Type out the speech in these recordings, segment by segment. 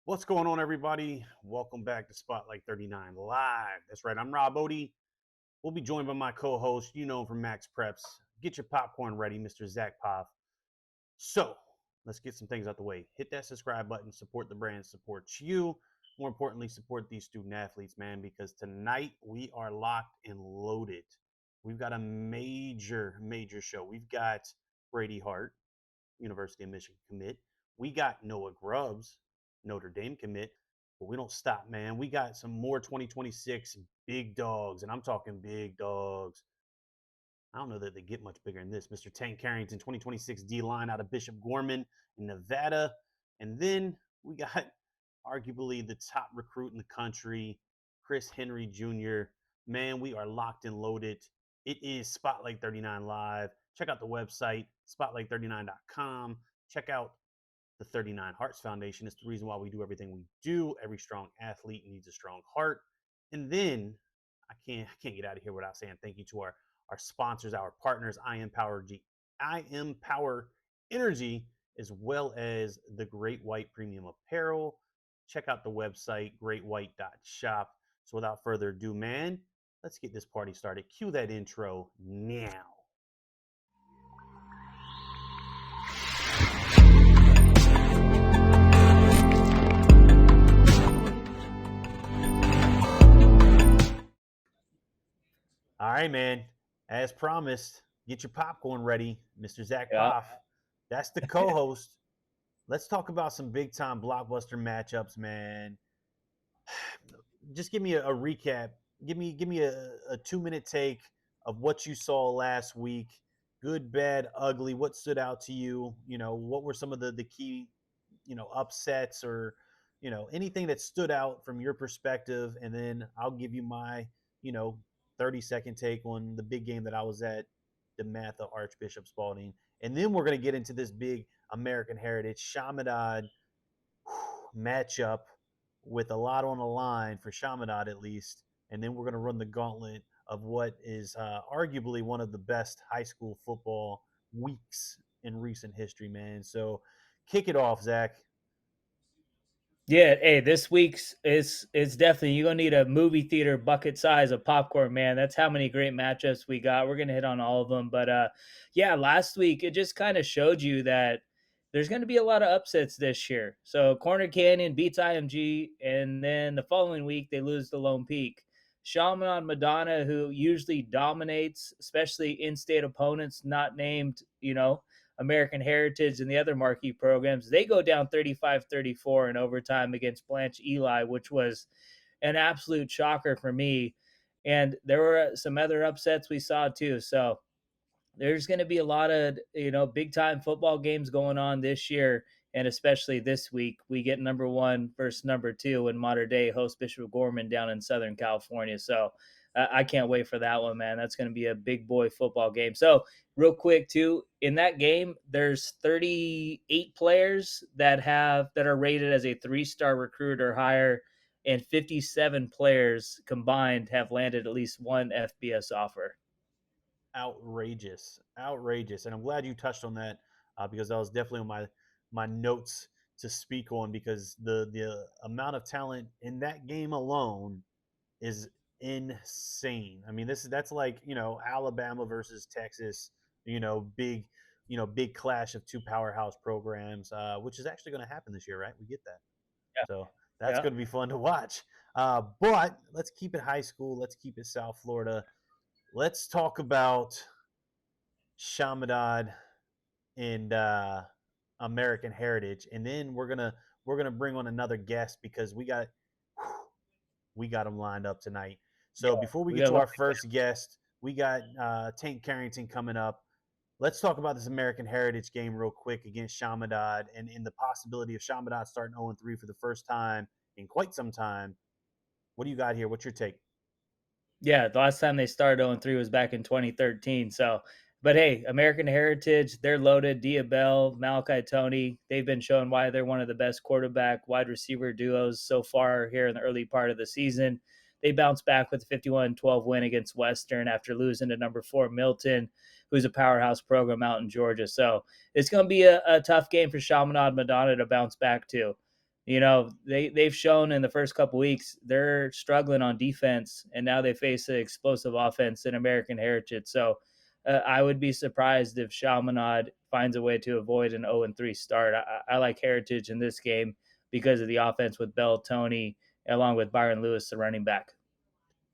What's going on, everybody? Welcome back to Spotlight 39 Live. That's right, I'm Rob Odie. We'll be joined by my co host, you know him from Max Preps. Get your popcorn ready, Mr. Zack Pov. So, let's get some things out the way. Hit that subscribe button, support the brand, support you. More importantly, support these student athletes, man, because tonight we are locked and loaded. We've got a major show. We've got Brady Hart, University of Michigan commit. We got Noah Grubbs, Notre Dame commit. But we don't stop, man. We got some more 2026 big dogs, and I'm talking big dogs. I don't know that they get much bigger than this. Mr. Tank Carrington, 2026 D line out of Bishop Gorman in Nevada. And then we got arguably the top recruit in the country, Chris Henry Jr. Man, we are locked and loaded. It is Spotlight 39 Live. Check out the website, spotlight39.com. Check out the 39 Hearts Foundation. It's the reason why we do everything we do. Every strong athlete needs a strong heart. And then I can't get out of here without saying thank you to our sponsors, our partners, I Am Power Energy, as well as the Great White Premium Apparel. Check out the website, greatwhite.shop. So without further ado, man, let's get this party started. Cue that intro now. All right, man. As promised, get your popcorn ready, Mr. Zack Poff. That's the co-host. Let's talk about some big-time blockbuster matchups, man. Just give me a recap. Give me a 2-minute take of what you saw last week. Good, bad, ugly. What stood out to you? You know, what were some of the key, upsets or, anything that stood out from your perspective? And then I'll give you my, 30-second take on the big game that I was at, DeMatha Archbishop Spalding. And then we're going to get into this big American Heritage Chaminade matchup with a lot on the line for Chaminade at least. And then we're going to run the gauntlet of what is arguably one of the best high school football weeks in recent history, man. So kick it off, Zack. Yeah, hey, this week's is definitely you're gonna need a movie theater bucket size of popcorn, man. That's how many great matchups we got. We're gonna hit on all of them, but yeah, last week it just kind of showed you that there's gonna be a lot of upsets this year. So Corner Canyon beats IMG, and then the following week they lose to Lone Peak. Shaman Madonna, who usually dominates, especially in-state opponents not named, American Heritage and the other marquee programs, they go down 35-34 in overtime against Blanche Eli, which was an absolute shocker for me. And there were some other upsets we saw too. So there's going to be a lot of, big time football games going on this year. And especially this week, we get number one versus number two in modern day host Bishop Gorman down in Southern California. So I can't wait for that one, man. That's going to be a big boy football game. So real quick too, in that game, there's 38 players that are rated as a 3-star recruit or higher, and 57 players combined have landed at least one FBS offer. Outrageous. And I'm glad you touched on that because that was definitely on my notes to speak on, because the amount of talent in that game alone is insane. I mean, that's like, Alabama versus Texas, big clash of two powerhouse programs, which is actually going to happen this year, right? We get that. So that's Yeah. going to be fun to watch. But let's keep it high school. Let's keep it South Florida. Let's talk about Chaminade and American Heritage, and then we're gonna bring on another guest because we got them lined up tonight. So before we We get got a to lot. our first guest, we got Tank Carrington coming up. Let's talk about this American Heritage game real quick against Chaminade, and the possibility of Chaminade starting 0-3 for the first time in quite some time. What do you got here? What's your take? Yeah, the last time they started 0-3 was back in 2013. So, but hey, American Heritage, they're loaded. Diabell, Malachi Tony, they've been showing why they're one of the best quarterback wide receiver duos so far here in the early part of the season. They bounced back with a 51-12 win against Western after losing to number 4 Milton, who's a powerhouse program out in Georgia. So it's going to be a tough game for Chaminade Madonna to bounce back to. They've shown in the first couple weeks they're struggling on defense, and now they face an explosive offense in American Heritage. So I would be surprised if Chaminade finds a way to avoid an 0-3 start. I like Heritage in this game because of the offense with Bell, Tony, along with Byron Lewis, the running back.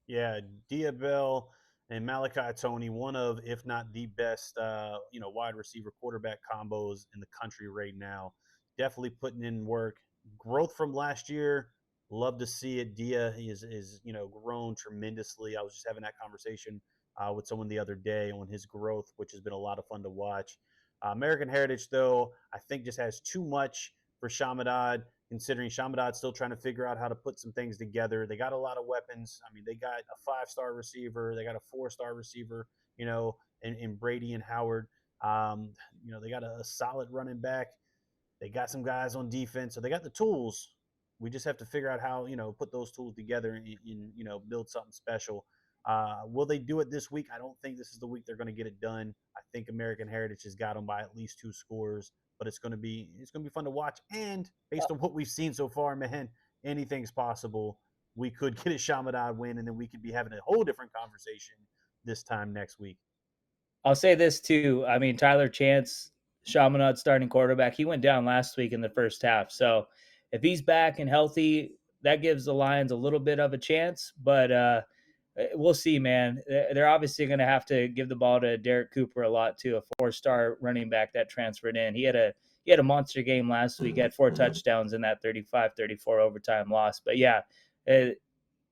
Yeah, Diabell and Malachi Tony, one of, if not the best, wide receiver quarterback combos in the country right now. Definitely putting in work. Growth from last year. Love to see it. Dia is grown tremendously. I was just having that conversation with someone the other day on his growth, which has been a lot of fun to watch. American Heritage, though, I think just has too much for Shamadad, considering Shamadad's still trying to figure out how to put some things together. They got a lot of weapons. I mean, they got a 5-star receiver, they got a 4-star receiver, in Brady and Howard. They got a solid running back. They got some guys on defense, so they got the tools. We just have to figure out how put those tools together and build something special. Will they do it this week? I don't think this is the week they're going to get it done. I think American Heritage has got them by at least 2 scores, but it's gonna be fun to watch. And based on what we've seen so far, man, anything's possible. We could get a Shamadad win, and then we could be having a whole different conversation this time next week. I'll say this too. I mean, Tyler Chance, Chaminade starting quarterback, he went down last week in the first half. So if he's back and healthy, that gives the Lions a little bit of a chance. But we'll see, man. They're obviously going to have to give the ball to Derek Cooper a lot too, a 4-star running back that transferred in. He had a monster game last week. He had 4 touchdowns in that 35-34 overtime loss. But yeah, uh,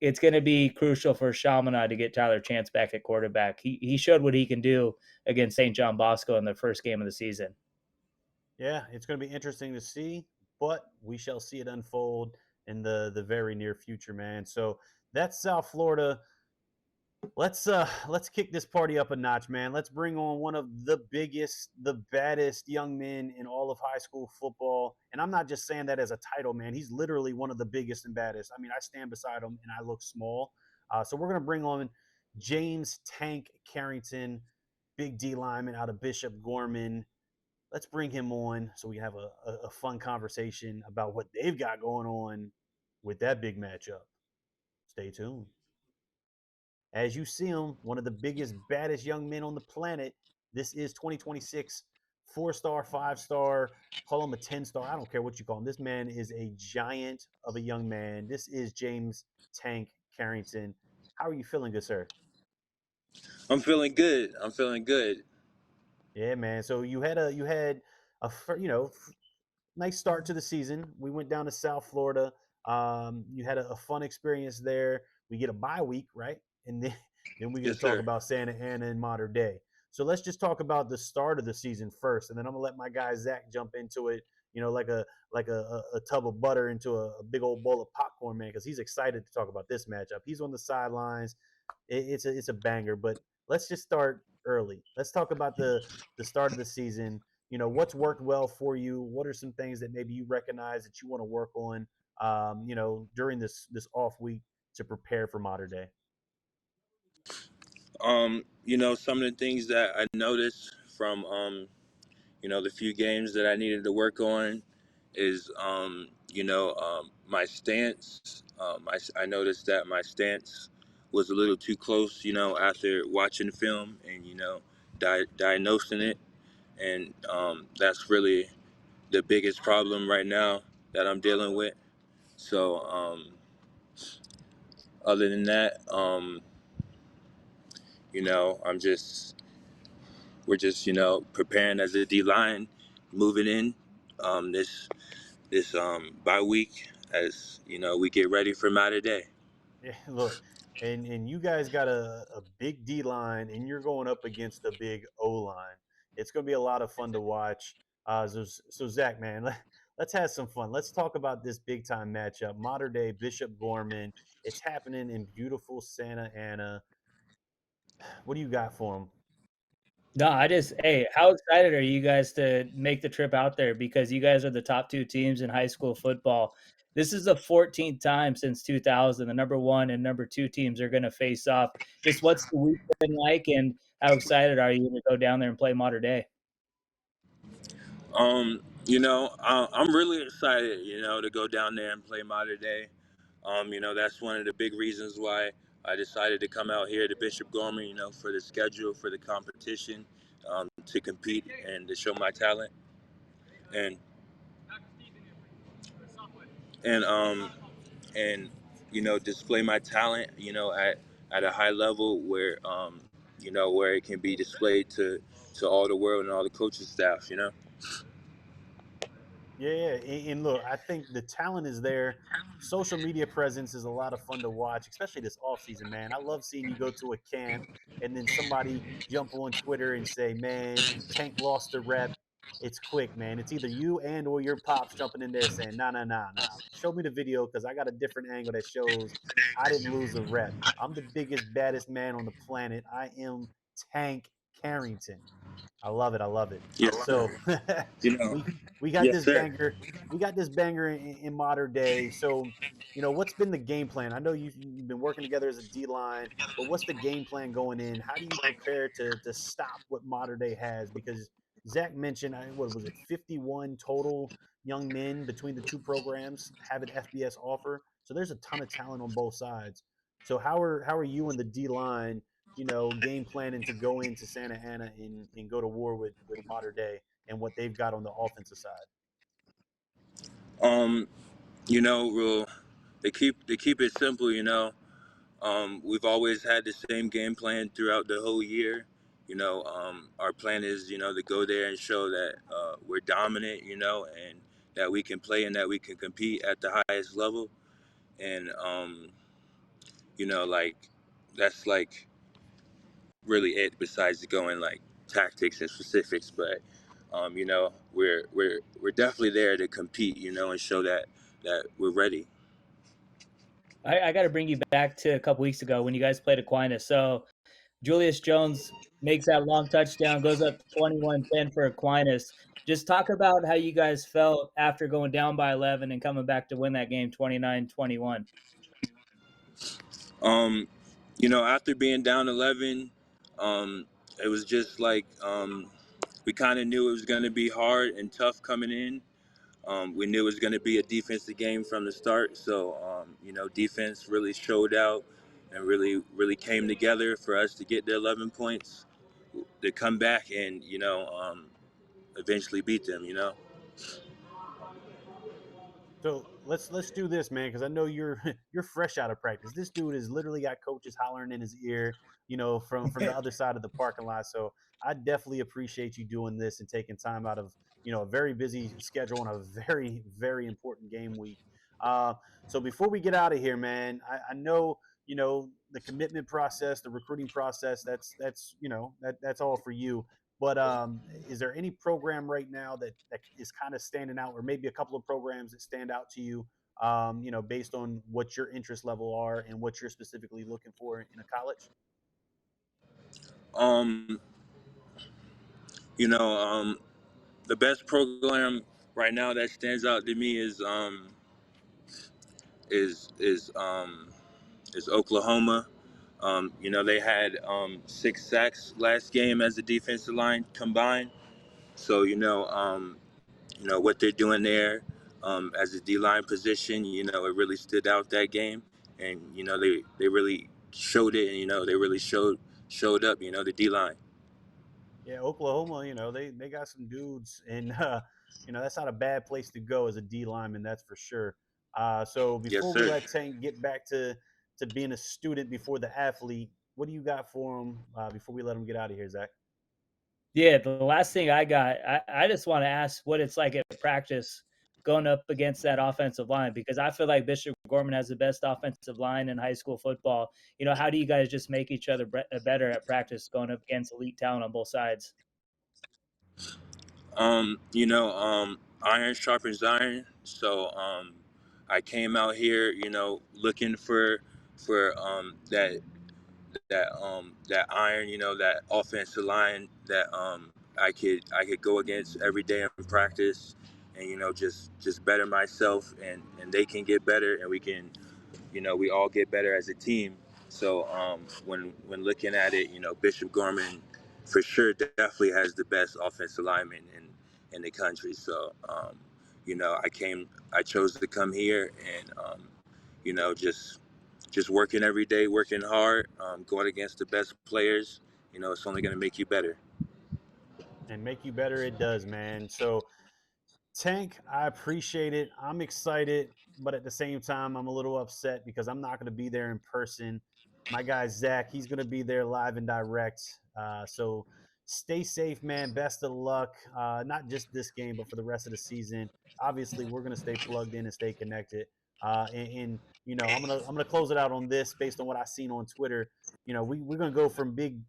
it's going to be crucial for Chaminade to get Tyler Chance back at quarterback. He showed what he can do against St. John Bosco in the first game of the season. Yeah, it's going to be interesting to see, but we shall see it unfold in the very near future, man. So that's South Florida. Let's kick this party up a notch, man. Let's bring on one of the biggest, the baddest young men in all of high school football. And I'm not just saying that as a title, man. He's literally one of the biggest and baddest. I mean, I stand beside him and I look small. So we're gonna bring on James Tank Carrington, big D lineman out of Bishop Gorman. Let's bring him on so we can have a fun conversation about what they've got going on with that big matchup. Stay tuned. As you see him, one of the biggest, baddest young men on the planet. This is 2026, 4-star, 5-star, call him a 10-star. I don't care what you call him. This man is a giant of a young man. This is James Tank Carrington. How are you feeling, good sir? I'm feeling good. I'm feeling good. Yeah, man. So you had a nice start to the season. We went down to South Florida. You had a fun experience there. We get a bye week, right? And then we get to Yes, talk sir. about Santa Ana and modern day. So let's just talk about the start of the season first, and then I'm gonna let my guy Zack jump into it. Like a tub of butter into a big old bowl of popcorn, man, because he's excited to talk about this matchup. He's on the sidelines. It's a banger, but let's just start early. Let's talk about the start of the season. What's worked well for you. What are some things that maybe you recognize that you want to work on during this off week to prepare for modern day. Some of the things that I noticed from the few games that I needed to work on is my stance. I noticed that my stance was a little too close, after watching film and diagnosing it, and that's really the biggest problem right now that I'm dealing with. So other than that, I'm just we're just preparing as a D line, moving in this bye week as we get ready for Matter Day. Yeah, look, and you guys got a big D line, and you're going up against a big O line. It's going to be a lot of fun to watch. So Zach, man, let's have some fun. Let's talk about this big time matchup. Modern day Bishop Gorman. It's happening in beautiful Santa Ana. What do you got for them? No, hey, how excited are you guys to make the trip out there? Because you guys are the top two teams in high school football. This is the 14th time since 2000. The number one and number two teams are going to face off. Just what's the week been like, and how excited are you to go down there and play Mater Day? I'm really excited, to go down there and play Mater Day. That's one of the big reasons why I decided to come out here to Bishop Gorman, for the schedule, for the competition, to compete and to show my talent and and and display my talent, at a high level where where it can be displayed to all the world and all the coaching staff. Yeah, yeah. And look, I think the talent is there. Social media presence is a lot of fun to watch, especially this off season, man. I love seeing you go to a camp and then somebody jump on Twitter and say, "Man, Tank lost the rep." It's quick, man. It's either you and or your pops jumping in there saying, "Nah, nah, nah, nah. Show me the video because I got a different angle that shows I didn't lose a rep. I'm the biggest, baddest man on the planet. I am Tank Carrington." I love it. I love it. Yes, sir. So You know, we we got yes, this sir. banger. We got this banger in modern day. So what's been the game plan? I know you've been working together as a D line, but what's the game plan going in? How do you prepare to stop what modern day has? Because Zach mentioned, what was it, 51 total young men between the two programs have an FBS offer. So there's a ton of talent on both sides. So how are you and the D line, game planning to go into Santa Ana and go to war with modern day and what they've got on the offensive side? Um, Real, they keep it simple. We've always had the same game plan throughout the whole year. Our plan is, to go there and show that we're dominant, and that we can play and that we can compete at the highest level. And like that's like really it. Besides going like tactics and specifics, but we're definitely there to compete, and show that we're ready. I got to bring you back to a couple weeks ago when you guys played Aquinas. So Julius Jones makes that long touchdown, goes up 21-10 for Aquinas. Just talk about how you guys felt after going down by 11 and coming back to win that game 29-21. After being down 11, it was just like we kind of knew it was going to be hard and tough coming in. We knew it was going to be a defensive game from the start. So, defense really showed out and really, really came together for us to get the 11 points, to come back and, eventually beat them. So let's do this, man, because I know you're you're fresh out of practice. This dude has literally got coaches hollering in his ear, from the other side of the parking lot. So I definitely appreciate you doing this and taking time out of a very busy schedule and a very very important game week. Uh, so before we get out of here, man, I know the commitment process, the recruiting process. That's that's all for you. But is there any program right now that is kind of standing out, or maybe a couple of programs that stand out to you, based on what your interest level are and what you're specifically looking for in a college? Um, you know, the best program right now that stands out to me is is um, is Oklahoma. They had 6 sacks last game as a defensive line combined. So what they're doing there as a D line position. It really stood out that game, and they really showed it, and they really showed up. The D line. Yeah, Oklahoma, they got some dudes, and that's not a bad place to go as a D lineman, that's for sure. So Yes, before we sir. let Tank get back to being a student before the athlete, what do you got for him before we let him get out of here, Zach? Yeah, the last thing I just want to ask what it's like at practice going up against that offensive line because I feel like Bishop Gorman has the best offensive line in high school football. How do you guys just make each other better at practice going up against elite talent on both sides? Iron sharpens iron. So I came out here, looking for that iron, that offensive line that I could go against every day in practice, and just better myself, and they can get better, and we all get better as a team. So when looking at it, Bishop Gorman for sure definitely has the best offensive lineman, in the country. So, I chose to come here and, just working every day, working hard, going against the best players. It's only going to make you better. And make you better, it does, man. So Tank, I appreciate it. I'm excited, but at the same time, I'm a little upset because I'm not going to be there in person. My guy Zack, he's going to be there live and direct. So stay safe, man. Best of luck. Not just this game, but for the rest of the season. Obviously, we're going to stay plugged in and stay connected. I'm gonna close it out on this based on what I've seen on Twitter. We're gonna go from big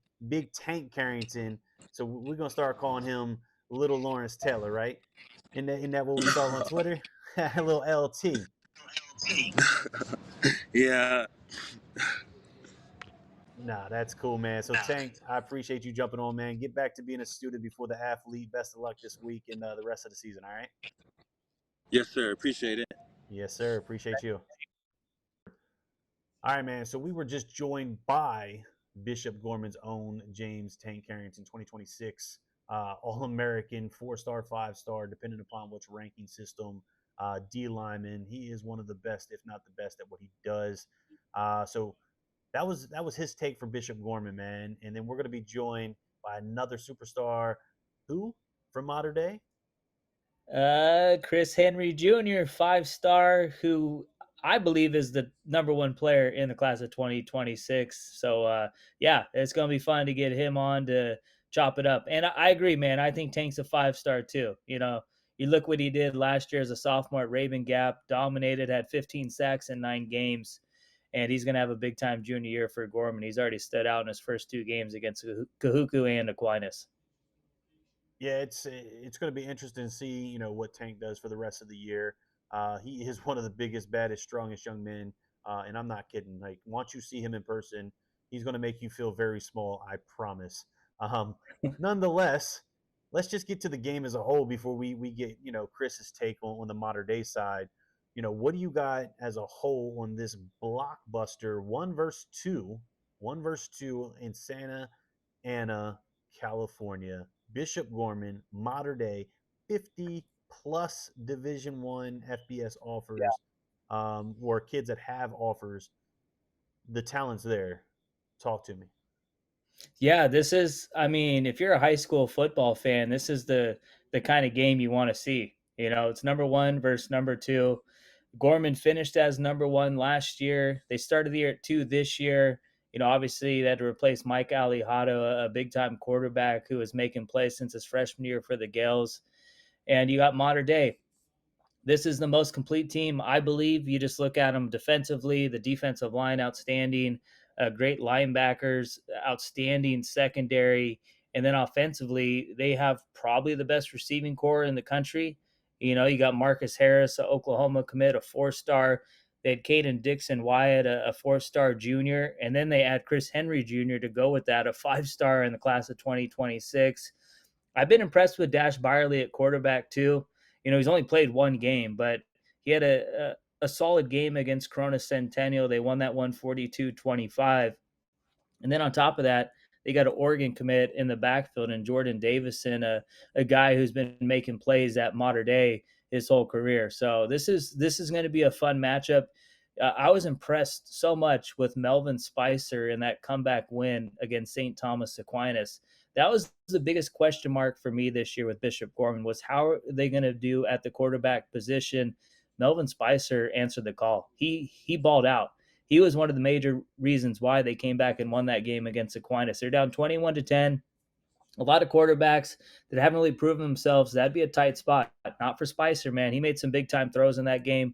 Tank Carrington, so we're gonna start calling him Little Lawrence Taylor, right? Isn't that what we saw on Twitter? A little LT. Yeah. Nah, that's cool, man. So Tank, I appreciate you jumping on, man. Get back to being a student before the athlete. Best of luck this week and the rest of the season. All right. Yes, sir. Appreciate it. Yes, sir. Appreciate you. All right, man. So we were just joined by Bishop Gorman's own James Tank Carrington, 2026 All American, 4-star, 5-star, depending upon which ranking system. D lineman. He is one of the best, if not the best, at what he does. So that was his take for Bishop Gorman, man. And then we're going to be joined by another superstar, who from modern day. Chris Henry Jr., 5-star, who I believe is the number one player in the class of 2026. So, yeah, it's going to be fun to get him on to chop it up. And I agree, man. I think Tank's a 5-star too. You look what he did last year as a sophomore at Raven Gap, dominated, had 15 sacks in 9 games. And he's going to have a big time junior year for Gorman. He's already stood out in his first 2 games against Kahuku and Aquinas. Yeah, it's going to be interesting to see what Tank does for the rest of the year. He is one of the biggest, baddest, strongest young men, and I'm not kidding. Like once you see him in person, he's going to make you feel very small. I promise. Um, Nonetheless, let's just get to the game as a whole before we get Chris's take on the modern day side. What do you got as a whole on this blockbuster one versus two in Santa Ana, California? Bishop Gorman, modern day, 50 plus Division One FBS offers, or kids that have offers. The talent's there. Talk to me. Yeah, this is, I mean, if you're a high school football fan, this is the kind of game you want to see. It's number 1 versus number 2. Gorman finished as number 1 last year. They started the year at 2 this year. Obviously they had to replace Mike Alejado, a big time quarterback who was making plays since his freshman year for the Gales. And you got modern day. This is the most complete team, I believe. You just look at them defensively, the defensive line outstanding, great linebackers, outstanding secondary, and then offensively, they have probably the best receiving core in the country. You got Marcus Harris, a Oklahoma commit, a 4-star. They had Caden Dixon Wyatt, a 4-star junior, and then they add Chris Henry Jr. to go with that, a 5-star in the class of 2026. I've been impressed with Dash Byerly at quarterback too. He's only played 1 game, but he had a solid game against Corona Centennial. They won that one 42-25. And then on top of that, they got an Oregon commit in the backfield and Jordan Davison, a guy who's been making plays at modern day his whole career. So this is going to be a fun matchup. I was impressed so much with Melvin Spicer in that comeback win against St. Thomas Aquinas. That was the biggest question mark for me this year with Bishop Gorman was how are they going to do at the quarterback position. Melvin Spicer answered the call. He balled out. He was one of the major reasons why they came back and won that game against Aquinas. They're down 21-10. A lot of quarterbacks that haven't really proven themselves. That'd be a tight spot. Not for Spicer, man. He made some big time throws in that game.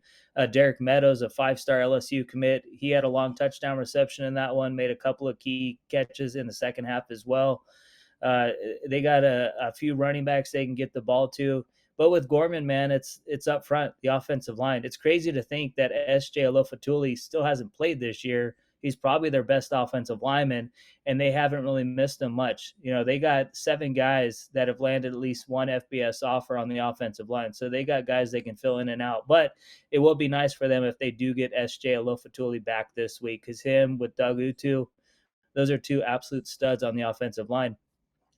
Derek Meadows, a 5-star LSU commit, he had a long touchdown reception in that one. Made a couple of key catches in the second half as well. They got a few running backs they can get the ball to. But with Gorman, man, it's up front, the offensive line. It's crazy to think that S.J. Alofatuli still hasn't played this year. He's probably their best offensive lineman, and they haven't really missed him much. They got 7 guys that have landed at least one FBS offer on the offensive line. So they got guys they can fill in and out. But it will be nice for them if they do get S.J. Alofatuli back this week because him with Doug Utu, those are 2 absolute studs on the offensive line.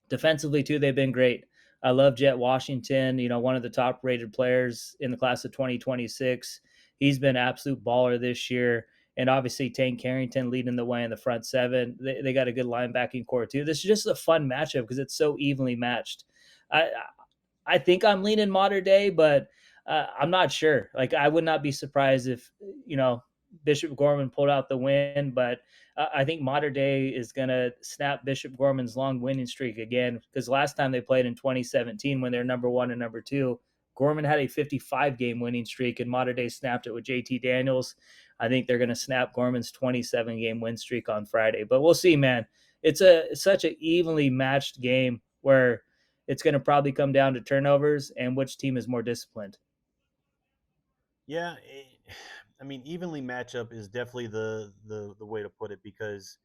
Defensively, too, they've been great. I love Jet Washington, one of the top rated players in the class of 2026. He's been absolute baller this year. And obviously, Tank Carrington leading the way in the front seven. They got a good linebacking core, too. This is just a fun matchup because it's so evenly matched. I, I think I'm leaning modern day, but I'm not sure. Like, I would not be surprised if, Bishop Gorman pulled out the win, but I think modern day is going to snap Bishop Gorman's long winning streak again, because last time they played in 2017 when they're number one and number two, Gorman had a 55-game winning streak, and modern day snapped it with JT Daniels. I think they're going to snap Gorman's 27-game win streak on Friday, but we'll see, man. It's such an evenly matched game where it's going to probably come down to turnovers and which team is more disciplined. Yeah, I mean, evenly matchup is definitely the way to put it, because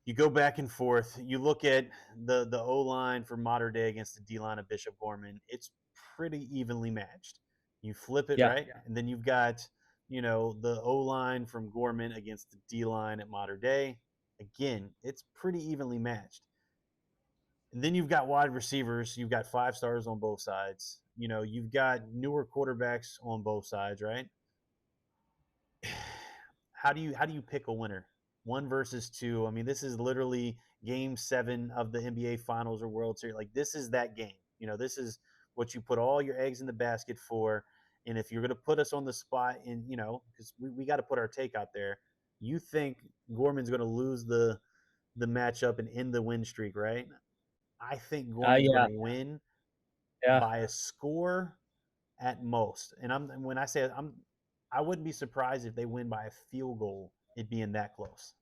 you go back and forth. You look at the O line for modern day against the D line of Bishop Gorman. It's pretty evenly matched. You flip it, Yeah. right, and then you've got the O line from Gorman against the D line at modern day. Again, it's pretty evenly matched. And then you've got wide receivers. You've got 5 stars on both sides. You've got newer quarterbacks on both sides, right? How do you pick a winner? One versus two. I mean, this is literally game 7 of the NBA Finals or World Series. Like, this is that game. This is what you put all your eggs in the basket for. And if you're going to put us on the spot, and because we got to put our take out there, you think Gorman's going to lose the matchup and end the win streak, right? I think Gorman's going Yeah. to win Yeah. by a score at most. And when I say I wouldn't be surprised if they win by a field goal, it being that close.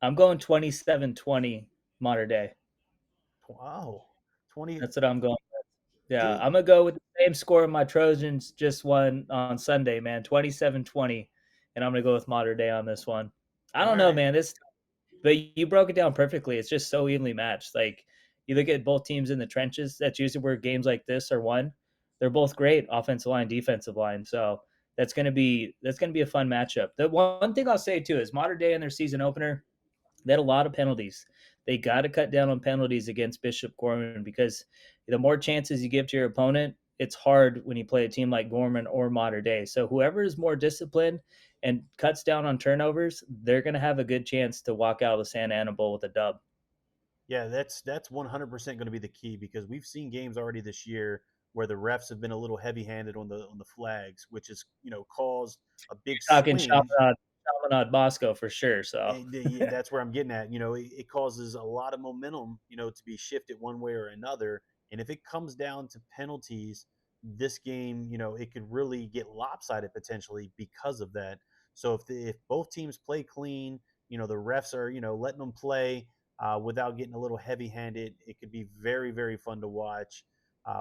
I'm going 27-20 modern day. Oh, 20. That's what I'm going with. Yeah, See, I'm going to go with the same score my Trojans just won on Sunday, man, 27-20. And I'm going to go with modern day on this one. I all don't know, right. man. But you broke it down perfectly. It's just so evenly matched. Like, you look at both teams in the trenches. That's usually where games like this are won. They're both great offensive line, defensive line. So that's gonna be a fun matchup. The one thing I'll say too is modern day in their season opener, they had a lot of penalties. They got to cut down on penalties against Bishop Gorman, because the more chances you give to your opponent, it's hard when you play a team like Gorman or Modern Day. So whoever is more disciplined and cuts down on turnovers, they're going to have a good chance to walk out of the Santa Ana Bowl with a dub. Yeah, that's 100% going to be the key, because we've seen games already this year where the refs have been a little heavy-handed on the flags, which has caused a big Talking swing. Chaminade Bosco for sure. So And yeah, that's where I'm getting at. It causes a lot of momentum, to be shifted one way or another. And if it comes down to penalties, this game, it could really get lopsided potentially because of that. So if both teams play clean, the refs are, letting them play without getting a little heavy-handed, it could be very, very fun to watch.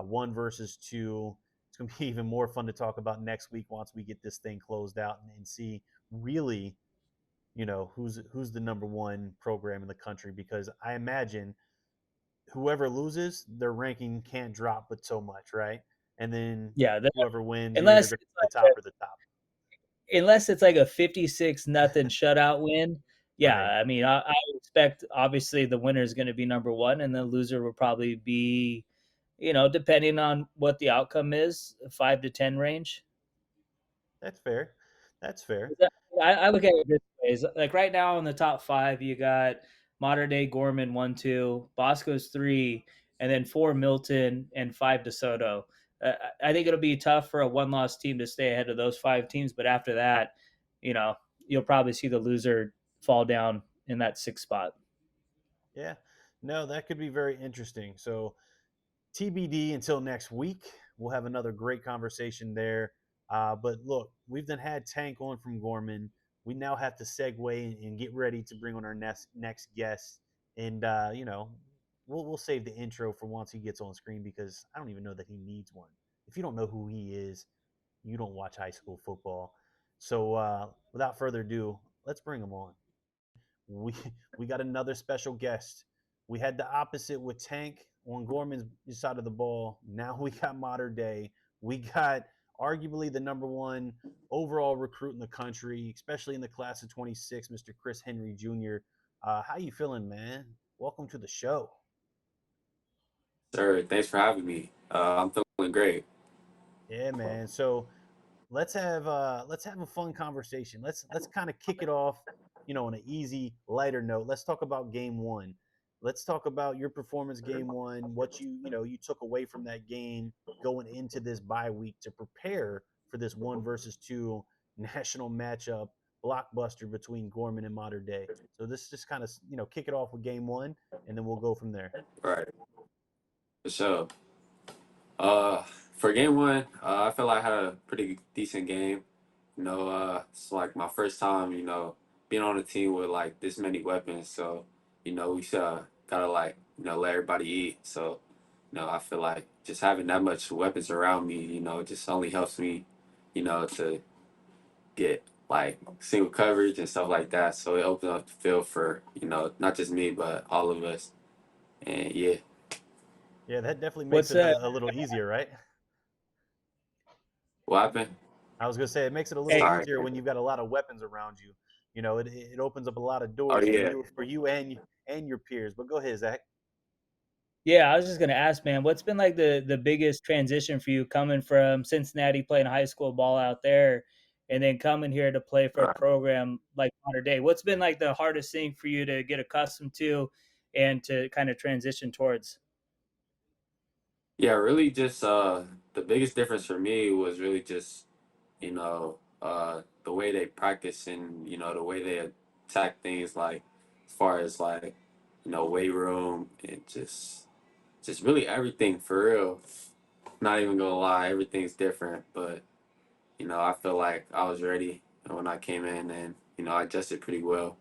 One versus two. It's going to be even more fun to talk about next week once we get this thing closed out and see really who's the number one program in the country, because I imagine whoever loses, their ranking can't drop but so much, right? And then yeah, whoever wins, you're either unless going it's to be the top or the top. like a 56-0 shutout win. Yeah, Right. I mean, I expect obviously the winner is going to be number one, and the loser will probably be, depending on what the outcome is, 5 to 10 range. That's fair. That's fair. I look at it this way: is like right now in the top five, you got modern day Gorman 1, 2, Bosco's 3, and then 4 Milton and 5 DeSoto. I think it'll be tough for a one-loss team to stay ahead of those 5 teams, but after that, you know, you'll probably see the loser fall down in that 6th spot. Yeah. No, that could be very interesting. So TBD until next week. We'll have another great conversation there. But look, we've then had Tank on from Gorman. We now have to segue and get ready to bring on our next guest. And we'll save the intro for once he gets on screen, because I don't even know that he needs one. If you don't know who he is, you don't watch high school football. So without further ado, let's bring him on. we we got another special guest. We had the opposite with Tank on Gorman's side of the ball. Now we got modern day. We got arguably the number one overall recruit in the country, especially in the class of 26, Mr. Chris Henry Jr. How you feeling, man? Welcome to the show. Sir, thanks for having me. I'm feeling great. Yeah, man. So let's have a fun conversation. Let's kind of kick it off, on an easy, lighter note. Let's talk about game one. Let's talk about your performance game one, what you took away from that game going into this bye week to prepare for this one versus two national matchup blockbuster between Gorman and Modern Day. So this just kind of kick it off with game one, and then we'll go from there. Right, for sure. Uh, for game one, I feel like I had a pretty decent game. It's like my first time, being on a team with like this many weapons. So, we gotta like, let everybody eat. So, I feel like just having that much weapons around me, it just only helps me, to get like single coverage and stuff like that. So it opens up the field for, not just me, but all of us. And yeah, Yeah, that definitely makes What's it that? a little easier, right? what happened? I was gonna say it makes it a little Hey, Sorry. easier when you've got a lot of weapons around you. It opens up a lot of Oh doors for yeah, you and your peers. But go ahead, Zach. yeah, I was just gonna ask, man, what's been like the biggest transition for you coming from Cincinnati playing high school ball out there, and then coming here to play for a right. program like Mater Day? What's been like the hardest thing for you to get accustomed to, and to kind of transition towards? Yeah, really just the biggest difference for me was really just, the way they practice and, the way they attack things like as far as like, weight room and just really everything for real. Not even gonna lie, everything's different, but I feel like I was ready when I came in and, I adjusted pretty well.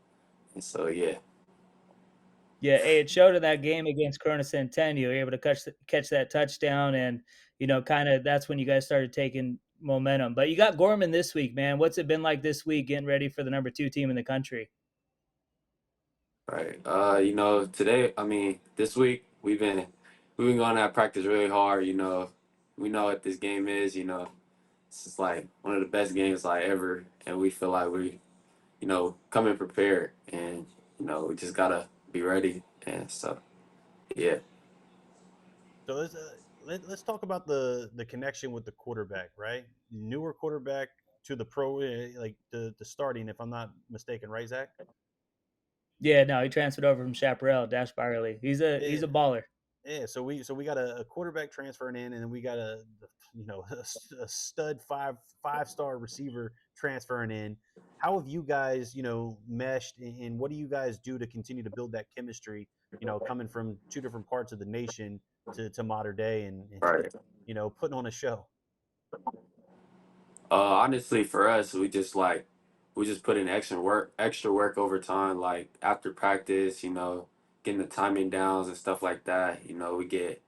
And so, yeah, Yeah, hey, it showed in that game against Corona Centennial. You were able to catch that touchdown, and kind of that's when you guys started taking momentum. But you got Gorman this week, man. What's it been like this week getting ready for the number two team in the country? right. Today, I mean, this week we've been going at practice really hard. We know what this game is. It's just like one of the best games like ever, and we feel like we, coming prepared, and we just gotta be ready. And so, yeah, So let's talk about the connection with the quarterback, right? Newer quarterback to the pro, like the starting, if I'm not mistaken, right, Zach? Yeah, no, he transferred over from Chaparral, Dash Byerly. He's Yeah, a baller. yeah. So we got a quarterback transferring in, and then we got a stud five-star receiver transferring in. How have you guys meshed, and what do you guys do to continue to build that chemistry? Coming from two different parts of the nation to modern day, and right. putting on a show. Honestly, for us, we just put in extra work over time. Like after practice, getting the timing downs and stuff like that. We get,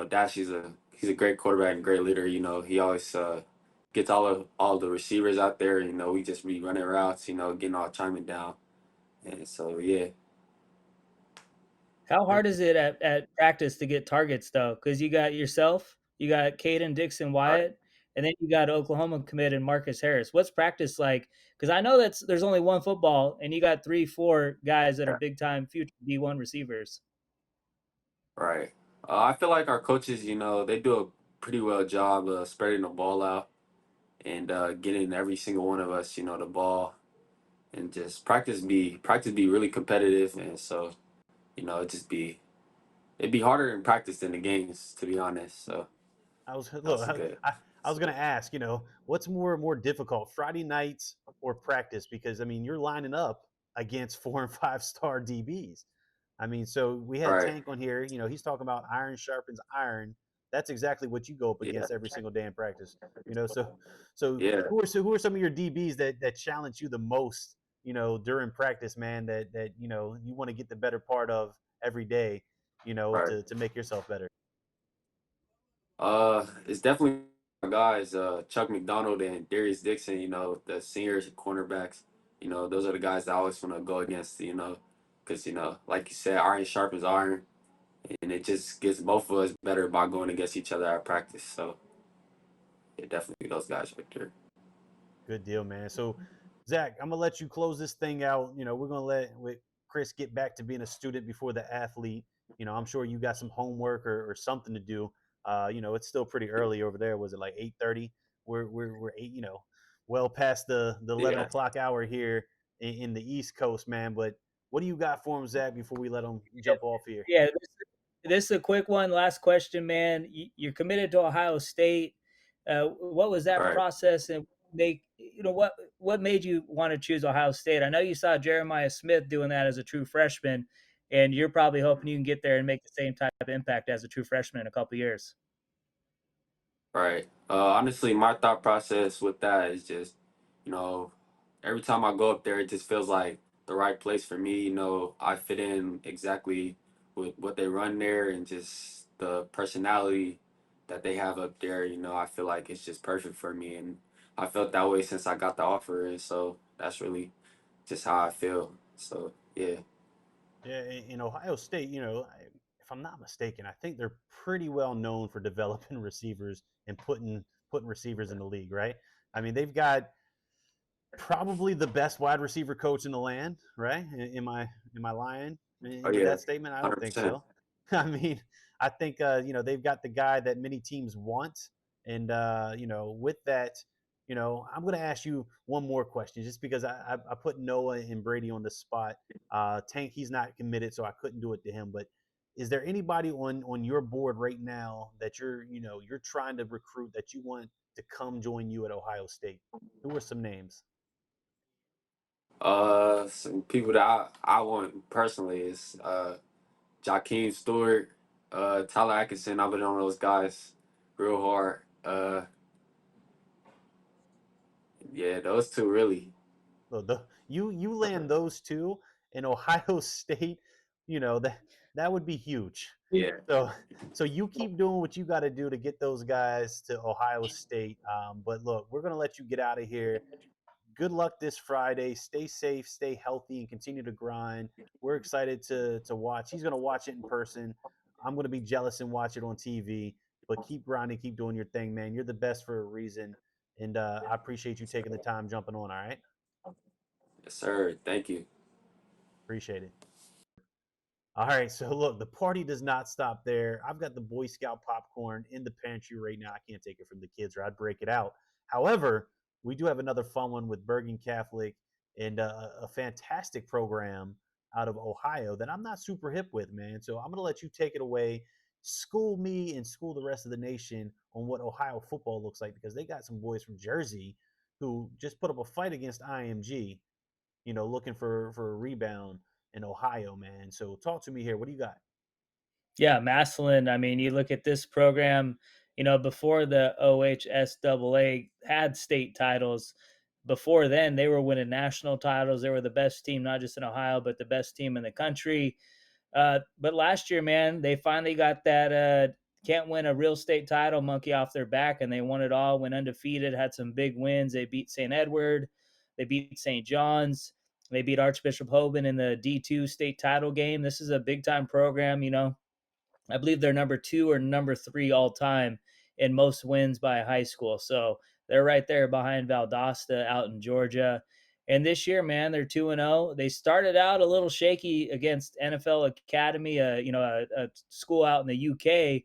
Dash. He's a great quarterback and great leader. He always gets all the receivers out there. We just be running routes. Getting all timing down. And so yeah, How hard is it at practice to get targets though? Because you got yourself, you got Caden Dixon right, Wyatt, and then you got Oklahoma committed Marcus Harris. What's practice like? Because I know there's only one football, and you got 3, 4 guys that are big time future D1 receivers. right. I feel like our coaches, they do a pretty well job of spreading the ball out and getting every single one of us, the ball and just practice be really competitive, and so it'd be harder in practice than the games, to be honest. So I was that's look. good. I was going to ask. What's more difficult, Friday nights or practice? Because I mean, you're lining up against 4 and 5 star DBs. I mean, so we had Right? Tank on here. He's talking about iron sharpens iron. That's exactly what you go up Yeah, against every single day in practice. So yeah, who are some of your DBs that challenge you the most? During practice, man. That you want to get the better part of every day. right. To make yourself better. It's definitely my guys, Chuck McDonald and Darius Dixon. The seniors cornerbacks. Those are the guys that I always want to go against. Because like you said, iron sharpens iron, and it just gets both of us better by going against each other at practice. So yeah, definitely those guys right there. Good deal, man. So, Zach, I'm gonna let you close this thing out. We're gonna let Chris get back to being a student before the athlete. I'm sure you got some homework or something to do. It's still pretty early over there. Was it like 8:30? We're eight, well past the 11 Yeah. o'clock hour here in the East Coast, man. But what do you got for him, Zach? Before we let him jump off here. Yeah, this is a quick one. Last question, man. You're committed to Ohio State. What was All that right. process, and what made you want to choose Ohio State? I know you saw Jeremiah Smith doing that as a true freshman, and you're probably hoping you can get there and make the same type of impact as a true freshman in a couple years. Right. Honestly, my thought process with that is just, you know, every time I go up there, it just feels like the right place for me. I fit in exactly with what they run there and just the personality that they have up there. I feel like it's just perfect for me. And I felt that way since I got the offer. And so that's really just how I feel. So, yeah. Yeah, in Ohio State, if I'm not mistaken, I think they're pretty well known for developing receivers and putting receivers in the league, right? I mean, they've got probably the best wide receiver coach in the land, right? Am I lying Oh, with yeah. that statement? I don't think 100%. so. I mean, I think they've got the guy that many teams want, and with that, I'm going to ask you one more question, just because I put Noah and Brady on the spot. Tank, he's not committed, so I couldn't do it to him. But is there anybody on your board right now that you're trying to recruit that you want to come join you at Ohio State? Who are some names? Some people that I want personally is Jakeem Stewart, Tyler Atkinson. I've been on those guys real hard. Yeah, those two really. So you land those two in Ohio State, that would be huge. Yeah. So so you keep doing what you got to do to get those guys to Ohio State. But look, we're gonna let you get out of here. Good luck this Friday. Stay safe, stay healthy, and continue to grind. We're excited to watch. He's gonna watch it in person. I'm gonna be jealous and watch it on TV. But keep grinding, keep doing your thing, man. You're the best for a reason. And I appreciate you taking the time jumping on. All right. Yes, sir. Thank you. Appreciate it. All right, so look, the party does not stop there. I've got the Boy Scout popcorn in the pantry right now. I can't take it from the kids, or I'd break it out. However, we do have another fun one with Bergen Catholic and a fantastic program out of Ohio that I'm not super hip with, man. So I'm going to let you take it away. School me and school the rest of the nation on what Ohio football looks like, because they got some boys from Jersey who just put up a fight against IMG, looking for a rebound in Ohio, man. So talk to me here. What do you got? Yeah, Massillon. I mean, you look at this program, before the OHSAA had state titles, before then they were winning national titles. They were the best team, not just in Ohio, but the best team in the country. But last year, man, they finally got that can't win a real state title monkey off their back, and they won it all, went undefeated, had some big wins. They beat St. Edward, they beat St. John's, they beat Archbishop Hoban in the D2 state title game. This is a big time program, I believe they're number 2 or number 3 all time in most wins by a high school. So they're right there behind Valdosta out in Georgia. And this year, man, they're 2-0. They started out a little shaky against NFL Academy, a school out in the UK.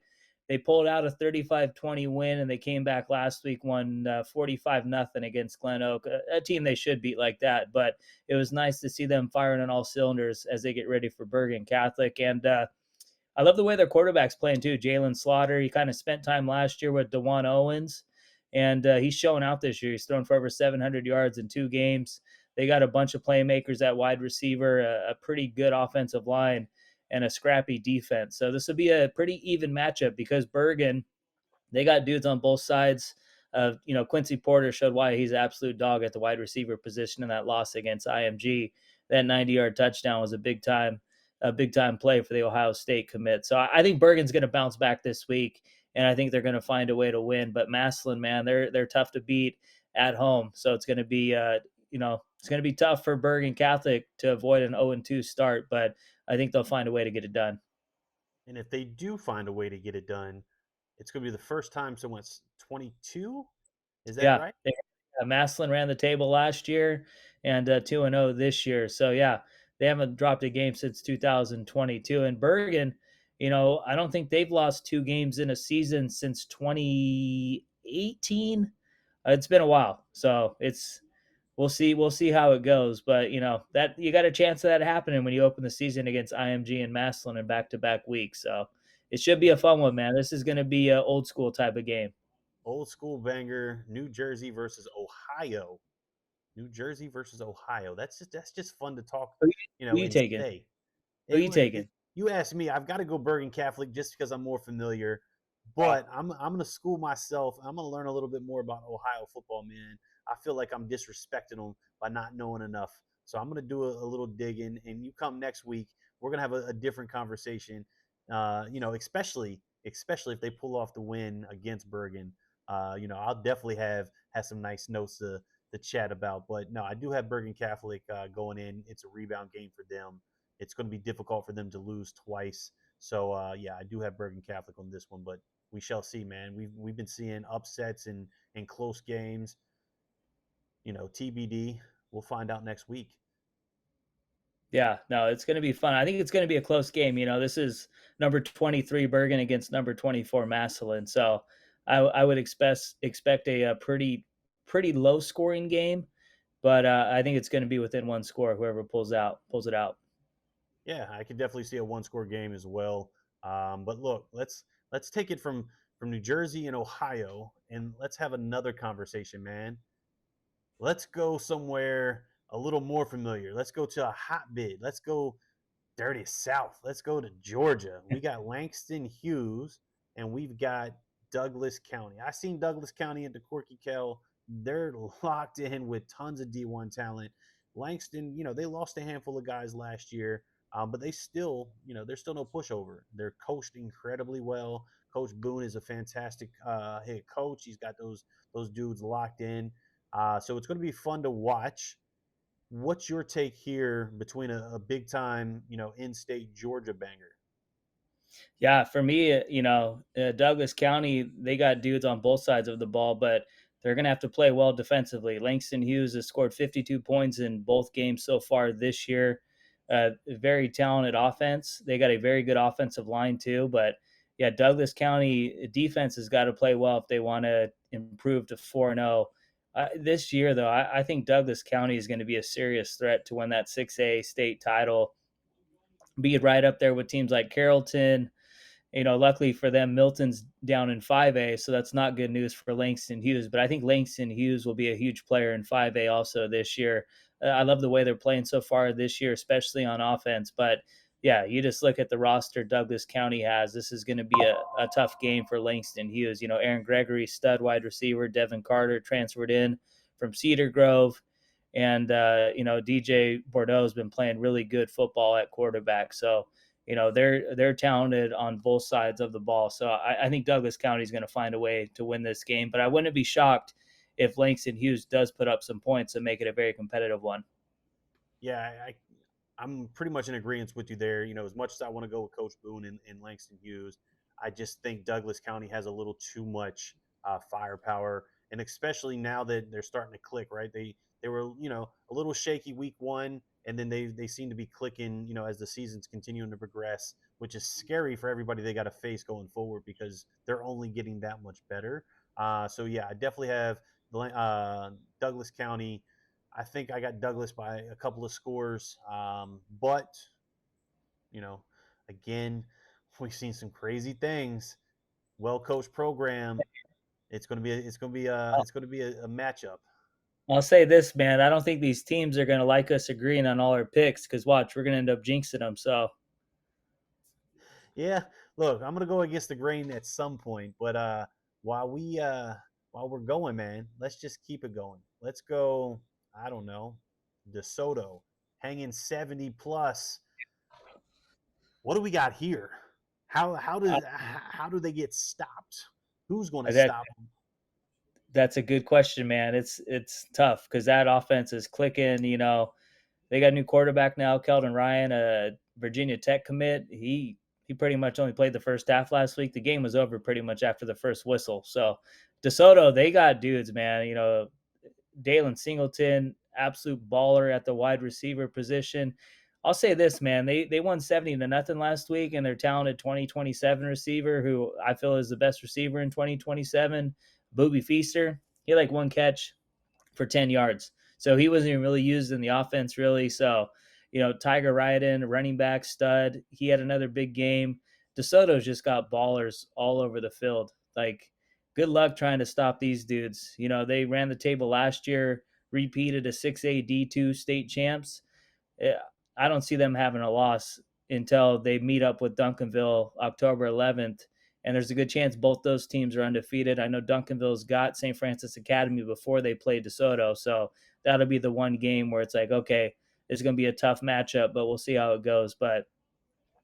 They pulled out a 35-20 win, and they came back last week, won 45-0 against Glen Oak, a team they should beat like that. But it was nice to see them firing on all cylinders as they get ready for Bergen Catholic. And I love the way their quarterback's playing too. Jalen Slaughter, he kind of spent time last year with DeJuan Owens, and he's showing out this year. He's thrown for over 700 yards in 2 games. They got a bunch of playmakers at wide receiver, a pretty good offensive line, and a scrappy defense. So this will be a pretty even matchup because Bergen, they got dudes on both sides. Quincy Porter showed why he's an absolute dog at the wide receiver position in that loss against IMG. That 90-yard touchdown was a big time play for the Ohio State commit. So I think Bergen's going to bounce back this week, and I think they're going to find a way to win. But Massillon, man, they're tough to beat at home. So it's going to be it's going to be tough for Bergen Catholic to avoid an 0-2 start, but I think they'll find a way to get it done. And if they do find a way to get it done, it's going to be the first time someone's 22. Is that Yeah, right? Massillon ran the table last year and 2-0 this year. So yeah, they haven't dropped a game since 2022. And Bergen, I don't think they've lost 2 games in a season since 2018. It's been a while, so we'll see how it goes. But that you got a chance of that happening when you open the season against IMG and Massillon in back-to-back weeks. So it should be a fun one, man. This is going to be an old school type of game. Old school banger, New Jersey versus Ohio. New Jersey versus Ohio. That's just fun to talk, Who who you and taking? say. Who Hey, you look, taking? you asked me. I've got to go Bergen Catholic just because I'm more familiar. But I'm gonna school myself. I'm gonna learn a little bit more about Ohio football, man. I feel like I'm disrespecting them by not knowing enough. So I'm gonna do a little digging, and you come next week. We're gonna have a different conversation. Especially if they pull off the win against Bergen. I'll definitely have some nice notes to chat about. But no, I do have Bergen Catholic going in. It's a rebound game for them. It's going to be difficult for them to lose twice. So yeah, I do have Bergen Catholic on this one, but we shall see, man. We've been seeing upsets and close games. TBD. We'll find out next week. Yeah, no, it's going to be fun. I think it's going to be a close game. This is number 23 Bergen against number 24 Massillon. So I would expect a pretty low scoring game, but I think it's going to be within one score. Whoever pulls it out. Yeah, I could definitely see a one-score game as well. But look, let's take it from New Jersey and Ohio, and let's have another conversation, man. Let's go somewhere a little more familiar. Let's go to a hotbed. Let's go dirty South. Let's go to Georgia. We got Langston Hughes and we've got Douglas County. I seen Douglas County at the Corky Kell. They're locked in with tons of D1 talent. Langston, they lost a handful of guys last year, but they still, there's still no pushover. They're coached incredibly well. Coach Boone is a fantastic head coach. He's got those dudes locked in. So it's going to be fun to watch. What's your take here between a big time, in-state Georgia banger? Yeah, for me, Douglas County, they got dudes on both sides of the ball, but they're going to have to play well defensively. Langston Hughes has scored 52 points in both games so far this year. Very talented offense. They got a very good offensive line too, but yeah, Douglas County defense has got to play well if they want to improve to 4-0. This year, though, I think Douglas County is going to be a serious threat to win that 6A state title, be it right up there with teams like Carrollton. Luckily for them, Milton's down in 5A, so that's not good news for Langston Hughes. But I think Langston Hughes will be a huge player in 5A also this year. I love the way they're playing so far this year, especially on offense. But yeah, you just look at the roster Douglas County has. This is going to be a tough game for Langston Hughes. Aaron Gregory, stud wide receiver, Devin Carter transferred in from Cedar Grove. And, DJ Bordeaux has been playing really good football at quarterback. So, they're talented on both sides of the ball. So I think Douglas County is going to find a way to win this game. But I wouldn't be shocked if Langston Hughes does put up some points and make it a very competitive one. Yeah, I'm pretty much in agreement with you there. As much as I want to go with Coach Boone and Langston Hughes, I just think Douglas County has a little too much firepower, and especially now that they're starting to click. Right, they were a little shaky week one, and then they seem to be clicking. As the season's continuing to progress, which is scary for everybody they got to face going forward because they're only getting that much better. So yeah, I definitely have Douglas County. I think I got Douglas by a couple of scores. But, you know, again, we've seen some crazy things. Well coached program. It's going to be a matchup. I'll say this, man. I don't think these teams are going to like us agreeing on all our picks because, watch, we're going to end up jinxing them. So, Yeah, look, I'm gonna go against the grain at some point, but while we while we're going, man, let's just keep it going. Let's go. I don't know, DeSoto hanging 70 plus. What do we got here? How do they get stopped? Who's going to that stop them? that's a good question, man. It's tough because that offense is clicking. They got a new quarterback now, Keldon Ryan, a Virginia Tech commit. He pretty much only played the first half last week. The game was over pretty much after the first whistle. So DeSoto, they got dudes, man. Dalen Singleton, absolute baller at the wide receiver position. I'll say this, man. They won 70-0 last week, and their talented 2027 receiver, who I feel is the best receiver in 2027, Booby Feaster, he had like one catch for 10 yards. So he wasn't even really used in the offense, really. So, Tiger Ryden, running back stud, he had another big game. DeSoto's just got ballers all over the field. Like, good luck trying to stop these dudes. They ran the table last year, repeated a 6A D2 state champs. I don't see them having a loss until they meet up with Duncanville October 11th. And there's a good chance both those teams are undefeated. I know Duncanville's got St. Francis Academy before they play DeSoto. So that'll be the one game where it's like, okay, it's going to be a tough matchup, but we'll see how it goes. But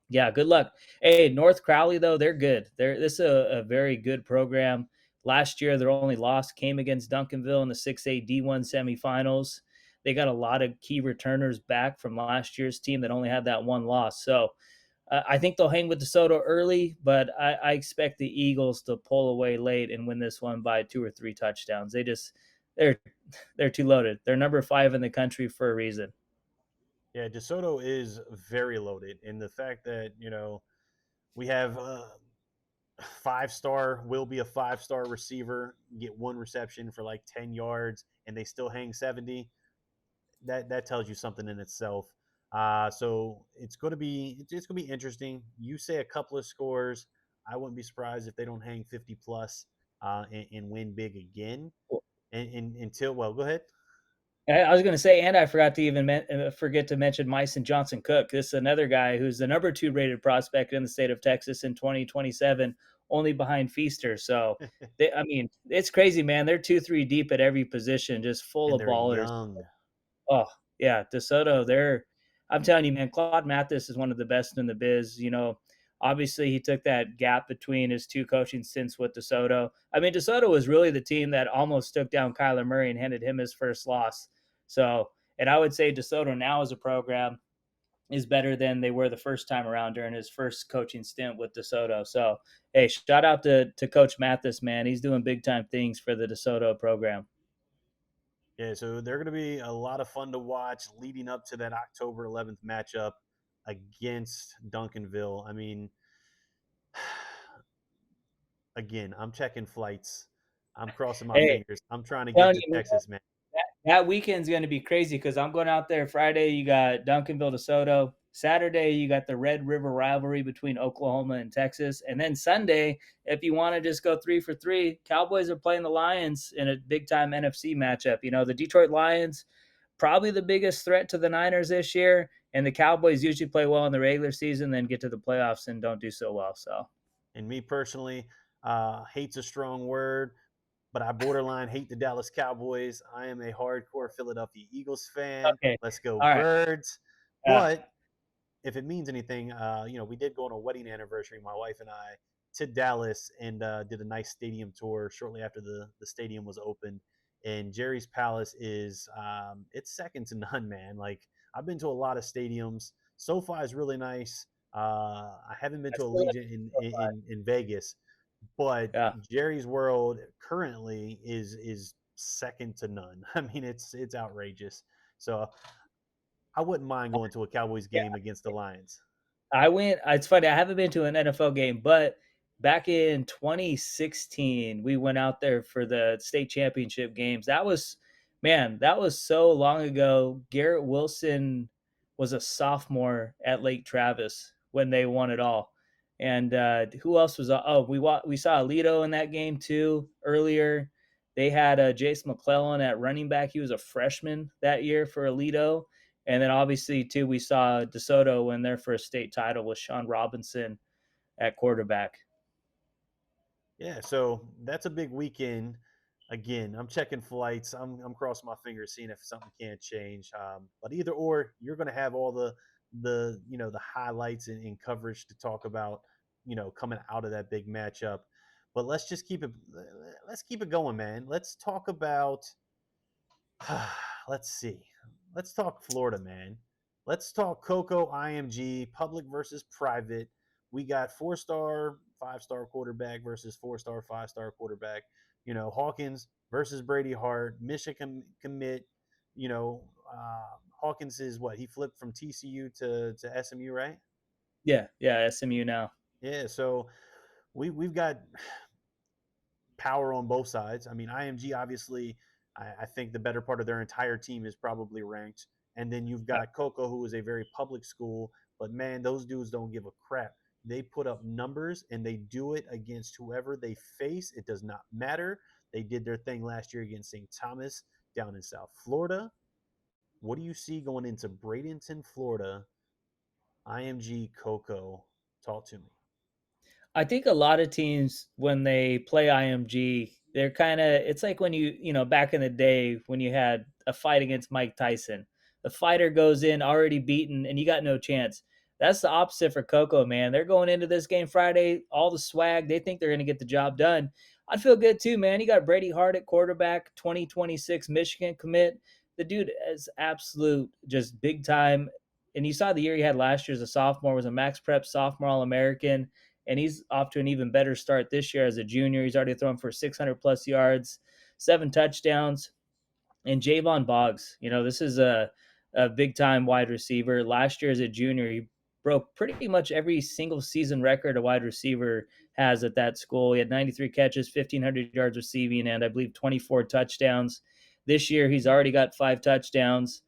yeah, good luck. Hey, North Crowley, though, they're good. This is a very good program. Last year, their only loss came against Duncanville in the 6A D1 semifinals. They got a lot of key returners back from last year's team that only had that one loss. So I think they'll hang with DeSoto early, but I expect the Eagles to pull away late and win this one by 2 or 3 touchdowns. They're too loaded. They're number 5 in the country for a reason. Yeah, DeSoto is very loaded, and the fact that we have 5-star will be a 5-star receiver, get one reception for like 10 yards, and they still hang 70. That tells you something in itself. So it's going to be interesting. You say a couple of scores. I wouldn't be surprised if they don't hang 50 plus and win big again. And until go ahead. I was going to say, and I forgot to even forget to mention Myson Johnson Cook. This is another guy who's the number 2 rated prospect in the state of Texas in 2027, only behind Feaster. So, it's crazy, man. They're 2-3 deep at every position, just full And of they're ballers. young. Oh, yeah. DeSoto, I'm telling you, man, Claude Mathis is one of the best in the biz. Obviously he took that gap between his 2 coaching stints with DeSoto. DeSoto was really the team that almost took down Kyler Murray and handed him his first loss. So, and I would say DeSoto now as a program is better than they were the first time around during his first coaching stint with DeSoto. So, hey, shout out to Coach Mathis, man. He's doing big time things for the DeSoto program. Yeah, so they're going to be a lot of fun to watch leading up to that October 11th matchup against Duncanville. Again, I'm checking flights. I'm crossing my fingers. I'm trying to get to Texas, man. That weekend's going to be crazy because I'm going out there Friday. You got Duncanville, DeSoto. Saturday, you got the Red River rivalry between Oklahoma and Texas. And then Sunday, if you want to just go 3 for 3, Cowboys are playing the Lions in a big-time NFC matchup. The Detroit Lions, probably the biggest threat to the Niners this year. And the Cowboys usually play well in the regular season, then get to the playoffs and don't do so well. So, And me personally, hate's a strong word, but I borderline hate the Dallas Cowboys. I am a hardcore Philadelphia Eagles fan. okay. Let's go All right. Birds. But if it means anything, we did go on a wedding anniversary, my wife and I, to Dallas and did a nice stadium tour shortly after the stadium was opened. And Jerry's Palace is it's second to none, man. Like, I've been to a lot of stadiums. SoFi is really nice. I haven't been to Allegiant in Vegas, but Jerry's World currently is second to none. It's outrageous. So I wouldn't mind going to a Cowboys game against the Lions. It's funny, I haven't been to an NFL game, but back in 2016, we went out there for the state championship games. That was so long ago. Garrett Wilson was a sophomore at Lake Travis when they won it all. And who else was? We saw Alito in that game too earlier. They had Jace McClellan at running back. He was a freshman that year for Alito. And then obviously too, we saw DeSoto win their first state title with Sean Robinson at quarterback. Yeah, so that's a big weekend. Again, I'm checking flights. I'm crossing my fingers, seeing if something can't change. But either or, you're going to have all the the highlights and coverage to talk about, coming out of that big matchup. But let's keep it going, man. Let's talk about let's see. Let's talk Florida, man. Let's talk Coco IMG, public versus private. We got 4-star, 5-star quarterback versus 4-star, 5-star quarterback. Hawkins versus Brady Hart, Michigan commit, Hawkins is what he flipped from TCU to SMU, right? Yeah, yeah, SMU now. Yeah, so we've got power on both sides. I mean, IMG obviously, I think the better part of their entire team is probably ranked, and then you've got Coco, who is a very public school, but man, those dudes don't give a crap. They put up numbers and they do it against whoever they face. It does not matter. They did their thing last year against St. Thomas down in South Florida. What do you see going into Bradenton, Florida? IMG Coco, talk to me. I think a lot of teams when they play IMG, they're kind of it's like when you know back in the day when you had a fight against Mike Tyson. The fighter goes in already beaten and you got no chance. That's the opposite for Coco, man. They're going into this game Friday, all the swag. They think they're going to get the job done. I'd feel good too, man. You got Brady Hart at quarterback, 2026 Michigan commit. The dude is absolute just big time. And you saw the year he had last year as a sophomore, was a Max Prep sophomore All-American, and he's off to an even better start this year as a junior. He's already thrown for 600 plus yards, 7 touchdowns. And Javon Boggs, you know, this is a big time wide receiver. Last year as a junior, he broke pretty much every single season record a wide receiver has at that school. He had 93 catches, 1,500 yards receiving, and I believe 24 touchdowns. This year, he's already got 5 touchdowns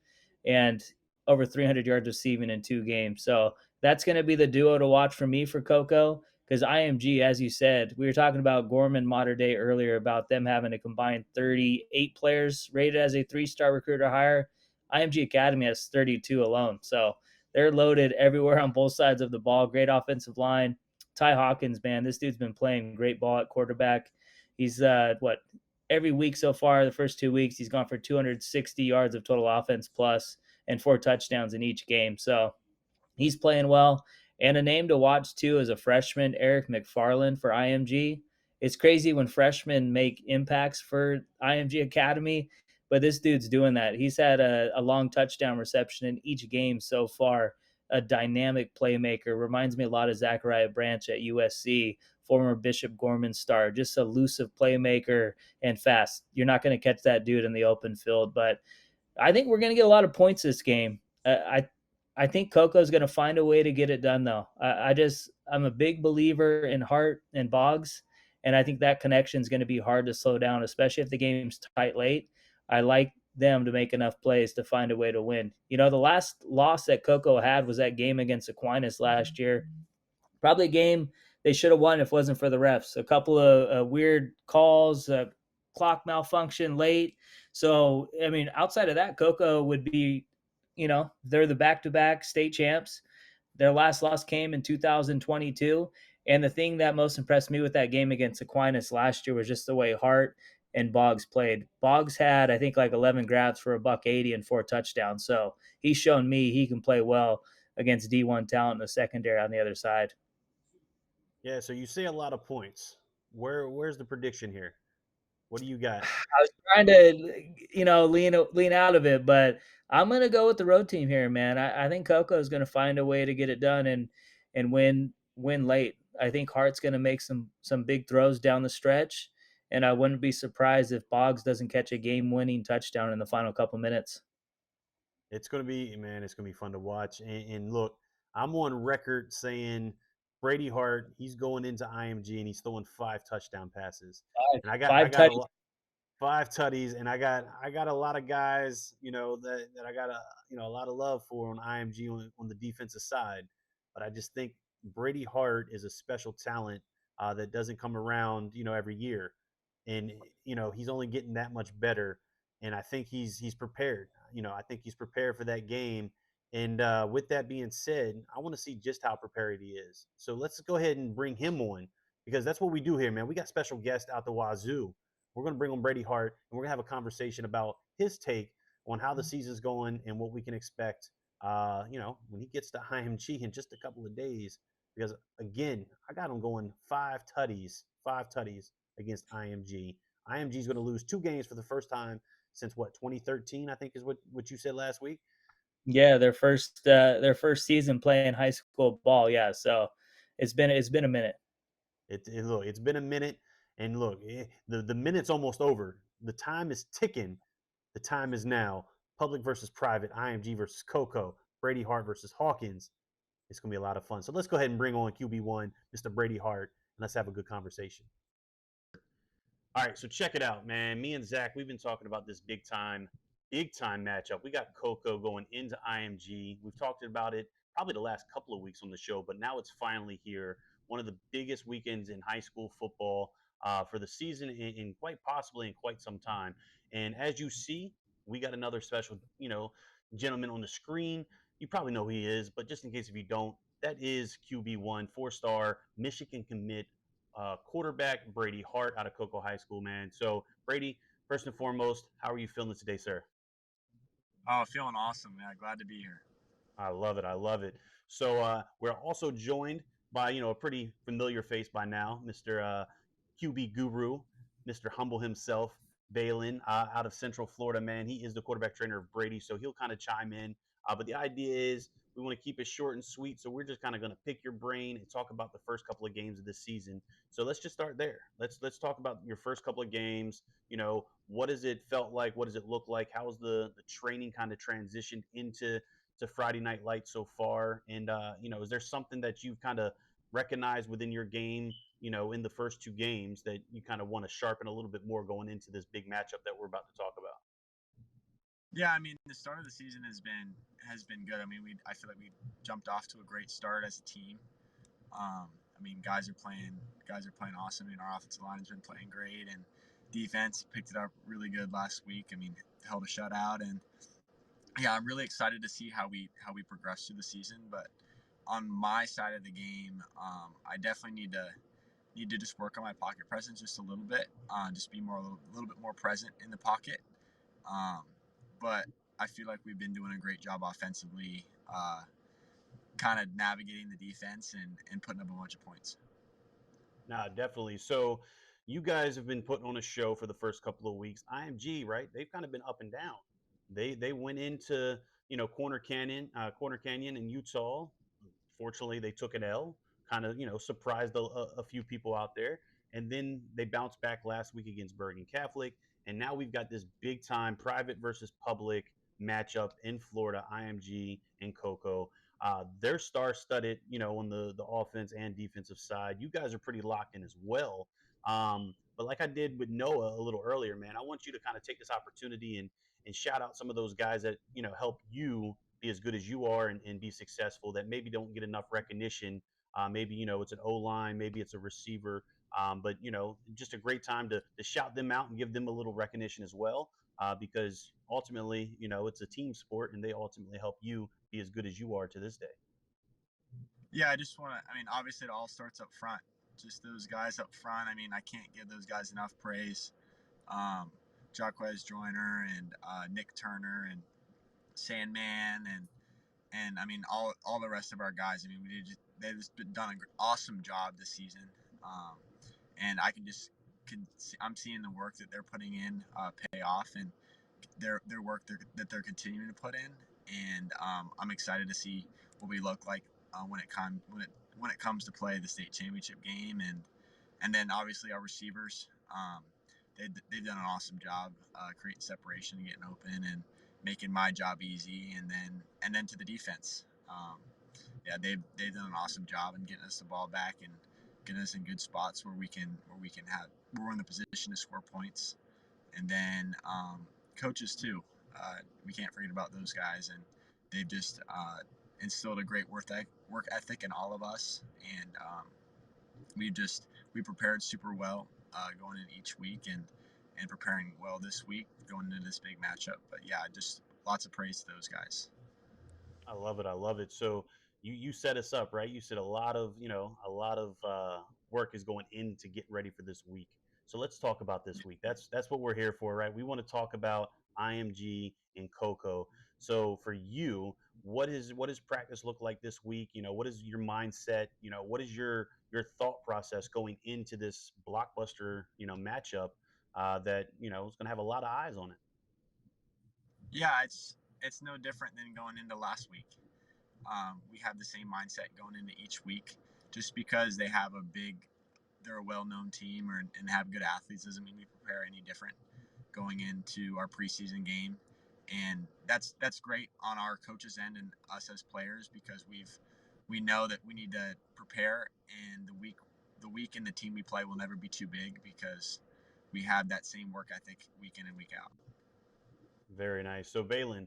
and over 300 yards receiving in 2 games. So that's going to be the duo to watch for me for Coco because IMG, as you said, we were talking about Gorman Mater Day earlier about them having a combined 38 players rated as a 3-star recruiter hire. IMG Academy has 32 alone. So they're loaded everywhere on both sides of the ball. Great offensive line. Ty Hawkins, man, this dude's been playing great ball at quarterback. He's every week so far, the first 2 weeks, he's gone for 260 yards of total offense plus and 4 touchdowns in each game. So he's playing well. And a name to watch too is a freshman, Eric McFarland for IMG. It's crazy when freshmen make impacts for IMG Academy, but this dude's doing that. He's had a long touchdown reception in each game so far. A dynamic playmaker. Reminds me a lot of Zachariah Branch at USC, former Bishop Gorman star. Just elusive playmaker and fast. You're not going to catch that dude in the open field, but I think we're going to get a lot of points this game. I think Coco's going to find a way to get it done, though. I'm a big believer in Hart and Boggs, and I think that connection is going to be hard to slow down, especially if the game's tight late. I like them to make enough plays to find a way to win. You know, the last loss that Coco had was that game against Aquinas last year. Probably a game they should have won if it wasn't for the refs. A couple of weird calls, clock malfunction late. So, I mean, outside of that, Coco would be, you know, they're the back-to-back state champs. Their last loss came in 2022. And the thing that most impressed me with that game against Aquinas last year was just the way Hart and Boggs played. Boggs had, I think, like 11 grabs for $180 and 4 touchdowns. So he's shown me he can play well against D1 talent in the secondary on the other side. Yeah, so you say a lot of points. Where's the prediction here? What do you got? I was trying to, you know, lean out of it, but I'm gonna go with the road team here, man. I think Coco is gonna find a way to get it done and win late. I think Hart's gonna make some big throws down the stretch, and I wouldn't be surprised if Boggs doesn't catch a game-winning touchdown in the final couple minutes. It's gonna be, man, it's gonna be fun to watch. And look, I'm on record saying Brady Hart, he's going into IMG and he's throwing 5 touchdown passes. And I Five got a touchdowns. lot 5 tutties, and I got a lot of guys, you know, that I got a lot of love for on IMG on the defensive side. But I just think Brady Hart is a special talent that doesn't come around, you know, every year, and you know he's only getting that much better. And I think he's prepared. You know, I think he's prepared for that game. And with that being said, I want to see just how prepared he is. So let's go ahead and bring him on because that's what we do here, man. We got special guests out the wazoo. We're going to bring on Brady Hart, and we're going to have a conversation about his take on how the season's going and what we can expect, you know, when he gets to IMG in just a couple of days. Because, again, I got him going 5 tutties against IMG. IMG is going to lose 2 games for the first time since, what, 2013, I think is what you said last week? Yeah, their first season playing high school ball. Yeah, so it's been a minute. Look, it's been a minute, and look, the minute's almost over. The time is ticking. The time is now. public versus private, IMG versus Coco, Brady Hart versus Hawkins. It's going to be a lot of fun. So let's go ahead and bring on QB1, Mr. Brady Hart, and let's have a good conversation. All right, so check it out, man. Me and Zack, we've been talking about this big time matchup. We got Coco going into IMG. We've talked about it probably the last couple of weeks on the show, but now it's finally here. One of the biggest weekends in high school football for the season, in quite possibly in quite some time. And as you see, we got another special, gentleman on the screen. You probably know who he is, but just in case if you don't, that is QB1, 4-star Michigan commit quarterback Brady Hart out of Cocoa High School, man. So, Brady, first and foremost, how are you feeling today, sir? Oh, feeling awesome, man. Glad to be here. I love it. I love it. So, we're also joined by, a pretty familiar face by now, Mr. QB Guru, Mr. Humble himself, Balin, out of Central Florida, man. He is the quarterback trainer of Brady, so he'll kind of chime in. But the idea is we want to keep it short and sweet, so we're just kind of going to pick your brain and talk about the first couple of games of this season. So let's just start there. Let's talk about your first couple of games. What has it felt like? What does it look like? How's the training kind of transitioned into Friday Night Lights so far? And is there something that you've kind of recognized within your game, in the first two games that you kind of want to sharpen a little bit more going into this big matchup that we're about to talk about? Yeah, I mean, the start of the season has been good. I mean, I feel like we jumped off to a great start as a team. I mean, guys are playing awesome. I mean, our offensive line has been playing great, and defense picked it up really good last week. I mean, held a shutout, and yeah, I'm really excited to see how we progress through the season. But on my side of the game, I definitely need to just work on my pocket presence just a little bit, just be a little bit more present in the pocket. Um, but I feel like we've been doing a great job offensively, kind of navigating the defense and putting up a bunch of points. Nah, definitely. So you guys have been putting on a show for the first couple of weeks. IMG, right? They've kind of been up and down. They went into Corner Canyon in Utah. Fortunately, they took an L, kind of surprised a few people out there, and then they bounced back last week against Bergen Catholic, and now we've got this big time private versus public matchup in Florida, IMG and Coco. They're star-studded, on the offense and defensive side. You guys are pretty locked in as well. But like I did with Noah a little earlier, man, I want you to kind of take this opportunity and shout out some of those guys that help you be as good as you are and be successful that maybe don't get enough recognition. Maybe it's an O line, maybe it's a receiver, but just a great time to shout them out and give them a little recognition as well. Because ultimately, it's a team sport, and they ultimately help you be as good as you are to this day. Yeah, I just want to. I mean, obviously, it all starts up front. Just those guys up front. I mean, I can't give those guys enough praise. Um, Jacquez Joyner and Nick Turner and Sandman and I mean all the rest of our guys. I mean, they've just done an awesome job this season, and I'm seeing the work that they're putting in pay off, and their work that they're continuing to put in, and I'm excited to see what we look like when it comes to play the state championship game, and then obviously our receivers. They've done an awesome job creating separation and getting open and making my job easy, and then to the defense. Yeah, they've done an awesome job in getting us the ball back and getting us in good spots where we're in the position to score points, and then coaches too. We can't forget about those guys, and they've just instilled a great work ethic in all of us, and we prepared super well going in each week and preparing well this week going into this big matchup. But yeah, just lots of praise to those guys. I love it. I love it. So you set us up, right? You said a lot of work is going in to get ready for this week. So let's talk about this week. That's what we're here for, right? We want to talk about IMG and Coco. So for you, what does practice look like this week? What is your mindset? What is your thought process going into this blockbuster, matchup that is going to have a lot of eyes on it? Yeah, it's no different than going into last week. We have the same mindset going into each week. Just because they're a well-known team and have good athletes doesn't mean we prepare any different going into our preseason game. and that's great on our coaches end and us as players because we know that we need to prepare, and the week and the team we play will never be too big because we have that same work ethic week in and week out. Very nice. So Valen,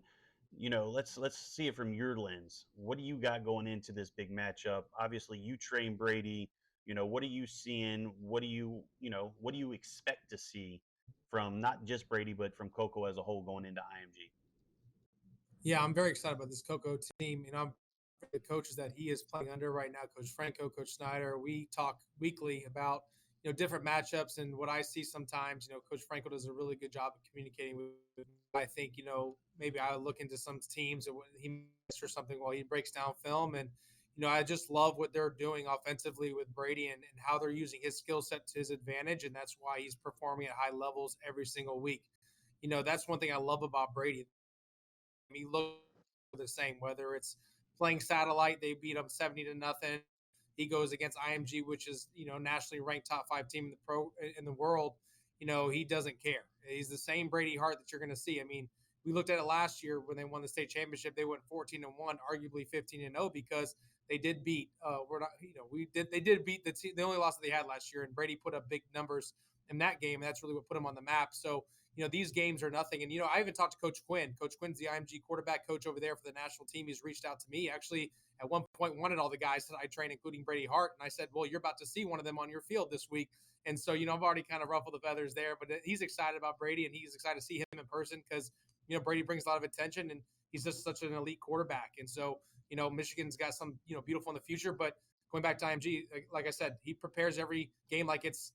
let's see it from your lens. What do you got going into this big matchup? Obviously, you train Brady. What are you seeing? What do you expect to see from not just Brady, but from Coco as a whole going into IMG? Yeah, I'm very excited about this Coco team. I'm the coaches that he is playing under right now, Coach Franco, Coach Snyder. We talk weekly about different matchups and what I see sometimes. Coach Franco does a really good job of communicating with me. I think maybe I look into some teams or he missed or something while he breaks down film, and I just love what they're doing offensively with Brady and how they're using his skill set to his advantage, and that's why he's performing at high levels every single week. That's one thing I love about Brady. He look the same. Whether it's playing satellite, they beat them 70-0. He goes against IMG, which is nationally ranked top 5 team in the world. He doesn't care. He's the same Brady Hart that you're going to see. I mean, we looked at it last year when they won the state championship. They went 14-1, arguably 15-0 because they did beat. We're not, we did. They did beat the only loss that they had last year, and Brady put up big numbers in that game. And that's really what put him on the map. So these games are nothing. And, I even talked to Coach Quinn. Coach Quinn's the IMG quarterback coach over there for the national team. He's reached out to me. Actually, at one point, wanted all the guys that I train, including Brady Hart. And I said, well, you're about to see one of them on your field this week. And so, I've already kind of ruffled the feathers there. But he's excited about Brady, and he's excited to see him in person because, Brady brings a lot of attention, and he's just such an elite quarterback. And so, Michigan's got some, beautiful in the future. But going back to IMG, like I said, he prepares every game like it's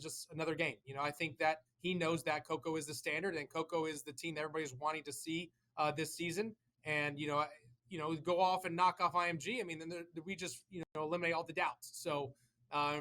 just another game. I think that he knows that Coco is the standard, and Coco is the team that everybody's wanting to see this season. And go off and knock off IMG. I mean, then we just eliminate all the doubts. So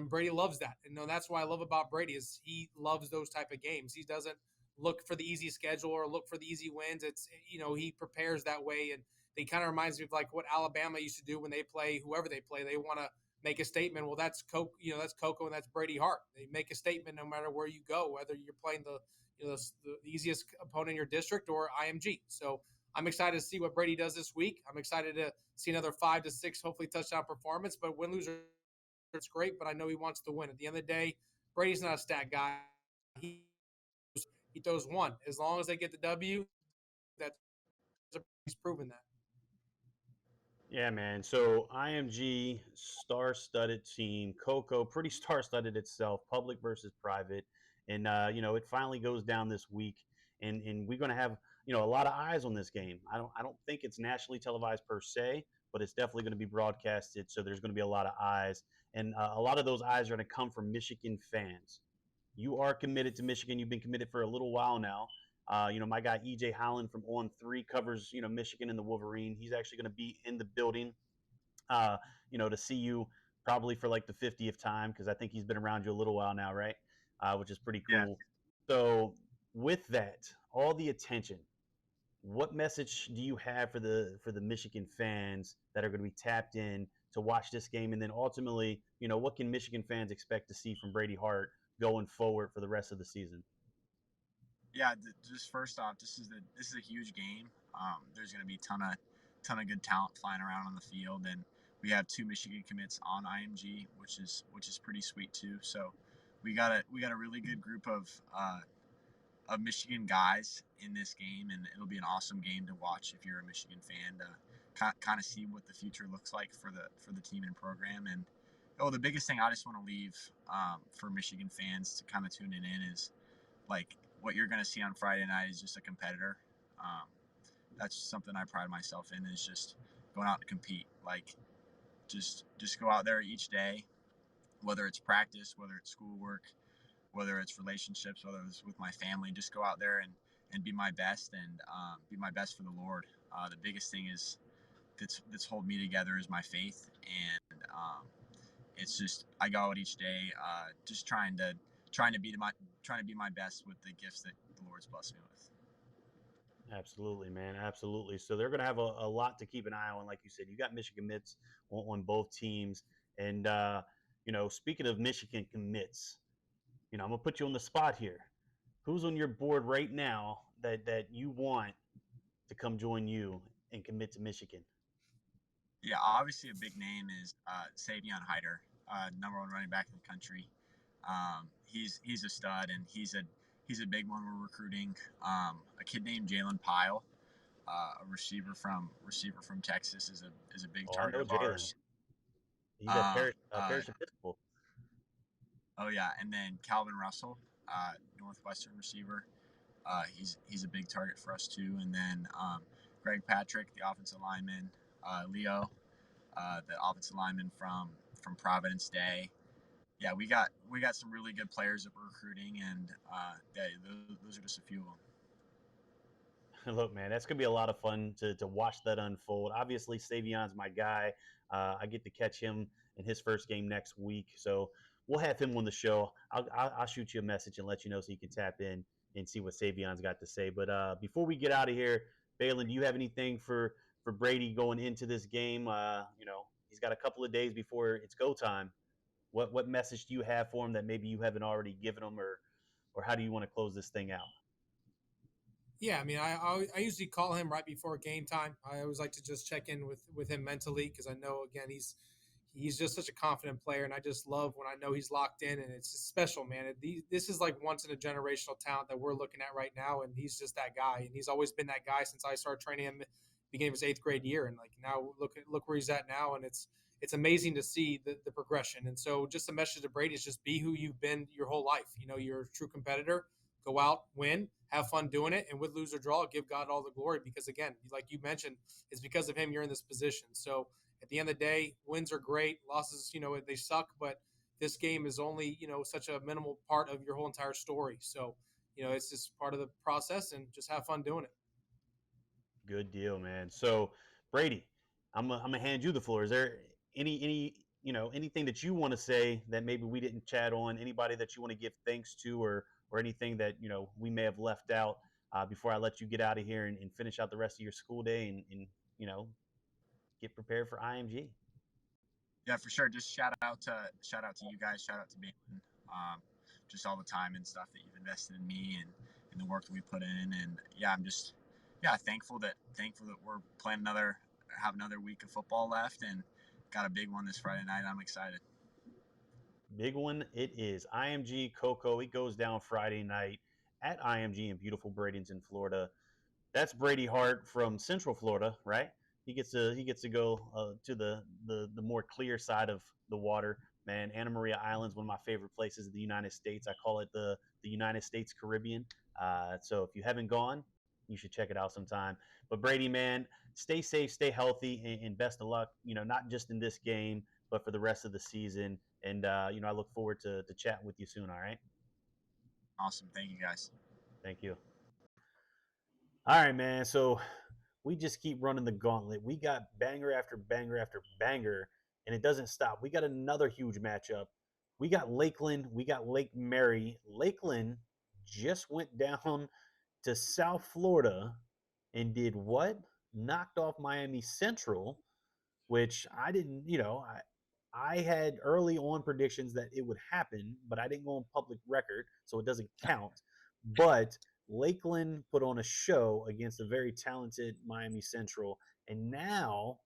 Brady loves that, and that's what I love about Brady is he loves those type of games. He doesn't look for the easy schedule or look for the easy wins. It's he prepares that way, and they kind of reminds me of like what Alabama used to do when they play whoever they play. They want to make a statement. Well, that's Coco, that's Coco, and that's Brady Hart. They make a statement no matter where you go, whether you're playing the easiest opponent in your district or IMG. So I'm excited to see what Brady does this week. I'm excited to see another 5 to 6, hopefully touchdown performance. But win, lose, or it's great. But I know he wants to win. At the end of the day, Brady's not a stat guy. He throws one. As long as they get the W, that's he's proven that. Yeah, man. So IMG, star-studded team. Coco, pretty star-studded itself. Public versus private, and it finally goes down this week, and we're gonna have a lot of eyes on this game. I don't think it's nationally televised per se, but it's definitely going to be broadcasted. So there's going to be a lot of eyes, and a lot of those eyes are going to come from Michigan fans. You are committed to Michigan. You've been committed for a little while now. My guy EJ Holland from On Three covers Michigan and the Wolverine. He's actually going to be in the building, to see you probably for like the 50th time because I think he's been around you a little while now, right? Which is pretty Yeah. cool. So with that, all the attention, what message do you have for the Michigan fans that are going to be tapped in to watch this game, and then ultimately, what can Michigan fans expect to see from Brady Hart going forward for the rest of the season? Yeah, just first off, this is a huge game. There's going to be ton of good talent flying around on the field, and we have 2 Michigan commits on IMG, which is pretty sweet too. So we got a really good group of Michigan guys in this game, and it'll be an awesome game to watch if you're a Michigan fan to kind of see what the future looks like for the team and program. And the biggest thing I just want to leave for Michigan fans to kind of tune in is like what you're going to see on Friday night is just a competitor. Um, that's something I pride myself in is just going out to compete. Like just go out there each day, whether it's practice, whether it's schoolwork, whether it's relationships, whether it's with my family, just go out there and be my best and be my best for the Lord. The biggest thing is that's hold me together is my faith, and it's just I go out each day just trying to be my best with the gifts that the Lord's blessed me with. Absolutely, man. Absolutely. So they're going to have a lot to keep an eye on. Like you said, you got Michigan commits on both teams. And, speaking of Michigan commits, I'm going to put you on the spot here. Who's on your board right now that you want to come join you and commit to Michigan? Yeah, obviously a big name is Savion Hyder, number one running back in the country. He's a stud, and he's a big one we're recruiting. A kid named Jalen Pyle, a receiver from Texas, is a big Oh, I target know of Jalen. ours. He's at Um, uh, Parish Episcopal. oh yeah, and then Calvin Russell, Northwestern receiver. He's a big target for us too. And then Greg Patrick, the offensive lineman, Leo, the offensive lineman from Providence Day. Yeah, we got some really good players that we're recruiting, and those are just a few of them. Look, man, that's gonna be a lot of fun to watch that unfold. Obviously, Savion's my guy. I get to catch him in his first game next week, so we'll have him on the show. I'll shoot you a message and let you know so you can tap in and see what Savion's got to say. But before we get out of here, Balin, do you have anything for Brady going into this game? He's got a couple of days before it's go time. What message do you have for him that maybe you haven't already given him, or how do you want to close this thing out? Yeah, I mean, I usually call him right before game time. I always like to just check in with him mentally because I know again he's just such a confident player, and I just love when I know he's locked in, and it's just special, man. This is like once in a generational talent that we're looking at right now, and he's just that guy, and he's always been that guy since I started training him beginning of his 8th grade year, and like now look where he's at now, and it's amazing to see the progression. And so just a message to Brady is just be who you've been your whole life. You know, you're a true competitor. Go out, win, have fun doing it, and with lose or draw, give God all the glory because again, like you mentioned, it's because of him you're in this position. So at the end of the day, wins are great, losses, they suck, but this game is only, such a minimal part of your whole entire story. So, it's just part of the process and just have fun doing it. Good deal, man. So, Brady, I'm gonna hand you the floor. Is there anything that you want to say that maybe we didn't chat on? Anybody that you want to give thanks to, or anything that we may have left out before I let you get out of here and finish out the rest of your school day and you know get prepared for IMG. Yeah, for sure. Just shout out to you guys. Shout out to Balin. Just all the time and stuff that you've invested in me and the work that we put in. And yeah, I'm just thankful that we're playing have another week of football left and got a big one this Friday night. I'm excited. Big one it is. IMG Coco. It goes down Friday night at IMG in beautiful Bradenton, Florida. That's Brady Hart from Central Florida, right? He gets to go to the more clear side of the water. Man, Anna Maria Island's one of my favorite places in the United States. I call it the United States Caribbean. So if you haven't gone, you should check it out sometime. But Brady, man, stay safe, stay healthy, and best of luck. Not just in this game, but for the rest of the season. And I look forward to chatting with you soon. All right. Awesome. Thank you guys. Thank you. All right, man. So we just keep running the gauntlet. We got banger after banger after banger, and it doesn't stop. We got another huge matchup. We got Lakeland. We got Lake Mary. Lakeland just went down to South Florida and did what? Knocked off Miami Central, which I didn't, I had early on predictions that it would happen, but I didn't go on public record, so it doesn't count. But Lakeland put on a show against a very talented Miami Central, and now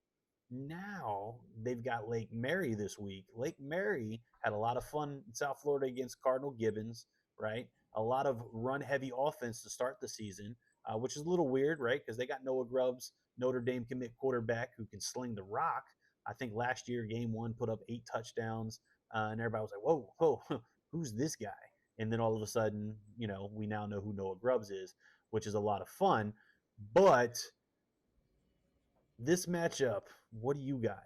they've got Lake Mary this week. Lake Mary had a lot of fun in South Florida against Cardinal Gibbons, right? A lot of run heavy offense to start the season, which is a little weird, right? Because they got Noah Grubbs, Notre Dame commit quarterback who can sling the rock. I think last year, game one, put up 8 touchdowns, and everybody was like, whoa, whoa, who's this guy? And then all of a sudden, we now know who Noah Grubbs is, which is a lot of fun. But this matchup, what do you got?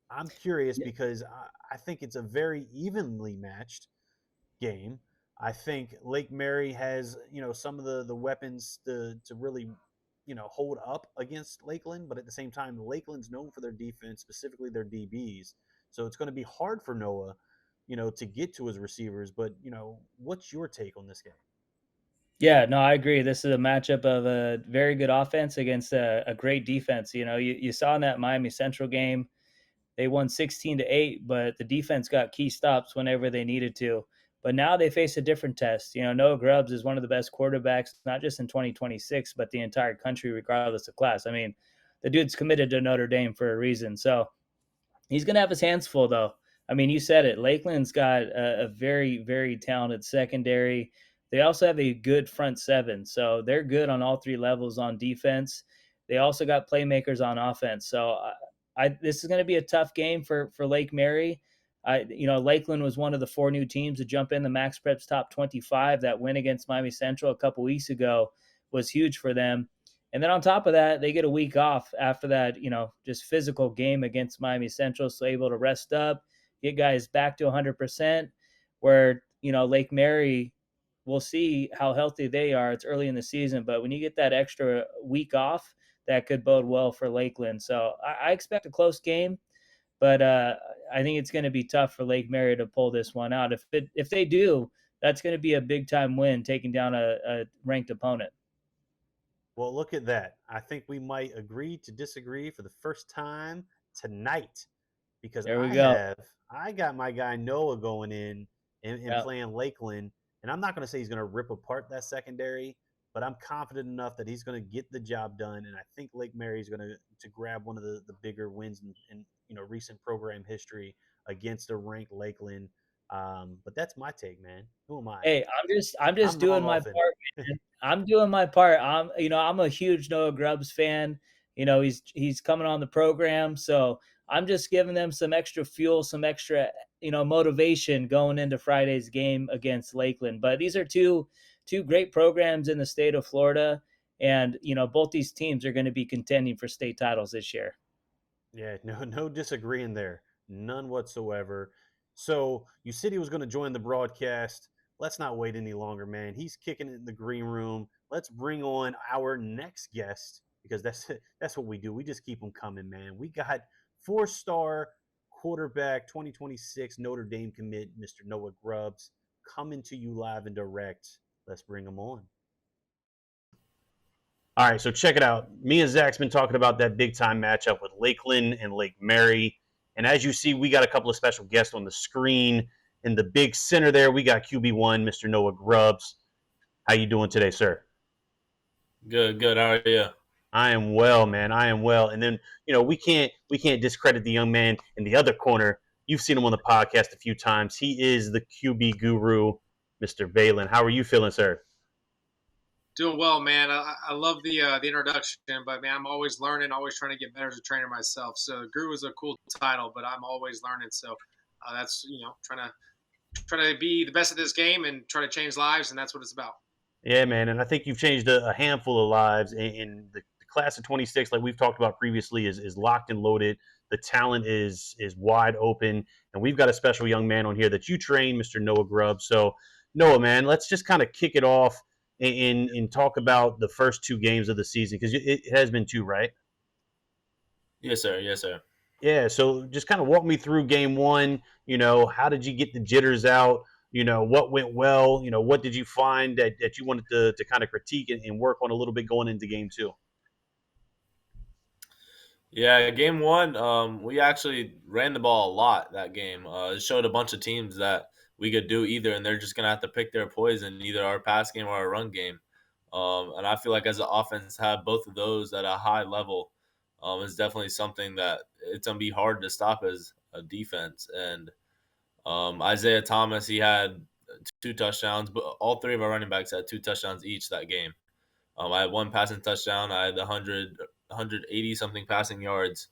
I'm curious because I think it's a very evenly matched game. I think Lake Mary has, some of the weapons to really, hold up against Lakeland, but at the same time, Lakeland's known for their defense, specifically their DBs. So it's going to be hard for Noah, to get to his receivers. But, what's your take on this game? Yeah, no, I agree. This is a matchup of a very good offense against a great defense. You saw in that Miami Central game, they won 16-8, but the defense got key stops whenever they needed to. But now they face a different test. Noah Grubbs is one of the best quarterbacks, not just in 2026, but the entire country, regardless of class. I mean, the dude's committed to Notre Dame for a reason. So he's going to have his hands full, though. I mean, you said it. Lakeland's got a very, very talented secondary. They also have a good front seven. So they're good on all three levels on defense. They also got playmakers on offense. So this is going to be a tough game for Lake Mary. Lakeland was one of the 4 new teams to jump in the Max Preps top 25. That win against Miami Central a couple weeks ago was huge for them. And then on top of that, they get a week off after that, just physical game against Miami Central. So able to rest up, get guys back to 100%, where, Lake Mary, we'll see how healthy they are. It's early in the season, but when you get that extra week off, that could bode well for Lakeland. So I expect a close game, but I think it's going to be tough for Lake Mary to pull this one out. If they do, that's going to be a big time win, taking down a ranked opponent. Well, look at that. I think we might agree to disagree for the first time tonight, because There we go. I got my guy Noah going in and playing Lakeland, and I'm not going to say he's going to rip apart that secondary, but I'm confident enough that he's going to get the job done, and I think Lake Mary is going to grab one of the bigger wins in recent program history against a ranked Lakeland. But that's my take, man. Who am I? Hey, I'm just doing my part, man. I'm doing my part. I'm a huge Noah Grubbs fan. He's coming on the program, so I'm just giving them some extra fuel, some extra, motivation going into Friday's game against Lakeland. But these are two great programs in the state of Florida, and both these teams are going to be contending for state titles this year. Yeah, no disagreeing there. None whatsoever. So you said he was going to join the broadcast. Let's not wait any longer, man. He's kicking it in the green room. Let's bring on our next guest, because that's what we do. We just keep them coming, man. We got 4-star quarterback 2026 Notre Dame commit, Mr. Noah Grubbs, coming to you live and direct. Let's bring him on. All right, so check it out. Me and Zach's been talking about that big-time matchup with Lakeland and Lake Mary. And as you see, we got a couple of special guests on the screen. In the big center there, we got QB1, Mr. Noah Grubbs. How you doing today, sir? Good. How are you? I am well, man. I am well. And then, we can't discredit the young man in the other corner. You've seen him on the podcast a few times. He is the QB guru, Mr. Valen. How are you feeling, sir? Doing well, man. I love the introduction, but man, I'm always learning, always trying to get better as a trainer myself. So guru is a cool title, but I'm always learning. So that's trying to be the best at this game and try to change lives, and that's what it's about. Yeah, man, and I think you've changed a handful of lives. In the class of 26, like we've talked about previously, is locked and loaded. The talent is wide open, and we've got a special young man on here that you train, Mr. Noah Grubbs. So, Noah, man, let's just kind of kick it off and talk about the first 2 games of the season, because it has been 2, right? Yes, sir. Yeah, so just kind of walk me through game 1. How did you get the jitters out? What went well? What did you find that you wanted to kind of critique and work on a little bit going into game 2? Yeah, game 1, we actually ran the ball a lot that game. It showed a bunch of teams that we could do either, and they're just going to have to pick their poison, either our pass game or our run game. And I feel like as an offense, have both of those at a high level is definitely something that it's going to be hard to stop as a defense. And Isaiah Thomas, he had 2 touchdowns, but all 3 of our running backs had 2 touchdowns each that game. I had 1 passing touchdown. I had 180 something passing yards.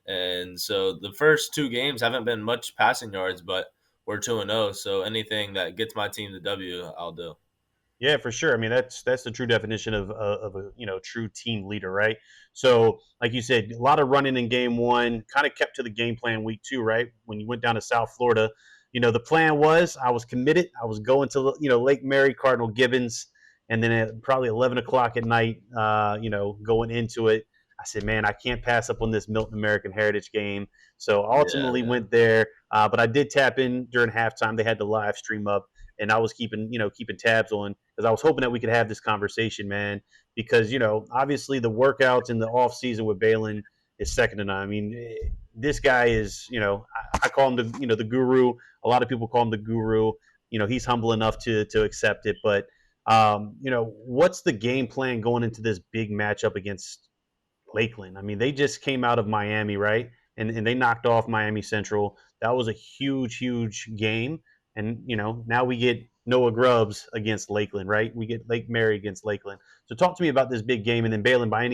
And so the first 2 games haven't been much passing yards, but we're 2-0. So anything that gets my team the W, I'll do. Yeah, for sure. I mean, that's the true definition of a true team leader, right? So, like you said, a lot of running in game 1, kind of kept to the game plan week 2, right? When you went down to South Florida, the plan was I was committed. I was going to Lake Mary, Cardinal Gibbons, and then at probably 11 o'clock at night, going into it, I said, man, I can't pass up on this Milton American Heritage game. So ultimately went there, but I did tap in during halftime. They had the live stream up, and I was keeping tabs on, because I was hoping that we could have this conversation, man, because, obviously the workouts in the off season with Balin is second to none. I mean, this guy is, I call him the guru. A lot of people call him the guru. he's humble enough to accept it. But what's the game plan going into this big matchup against Lakeland? I mean, they just came out of Miami, right? And they knocked off Miami Central. That was a huge, huge game. And, now we get Noah Grubbs against Lakeland, right? We get Lake Mary against Lakeland. So talk to me about this big game. And then Balin, by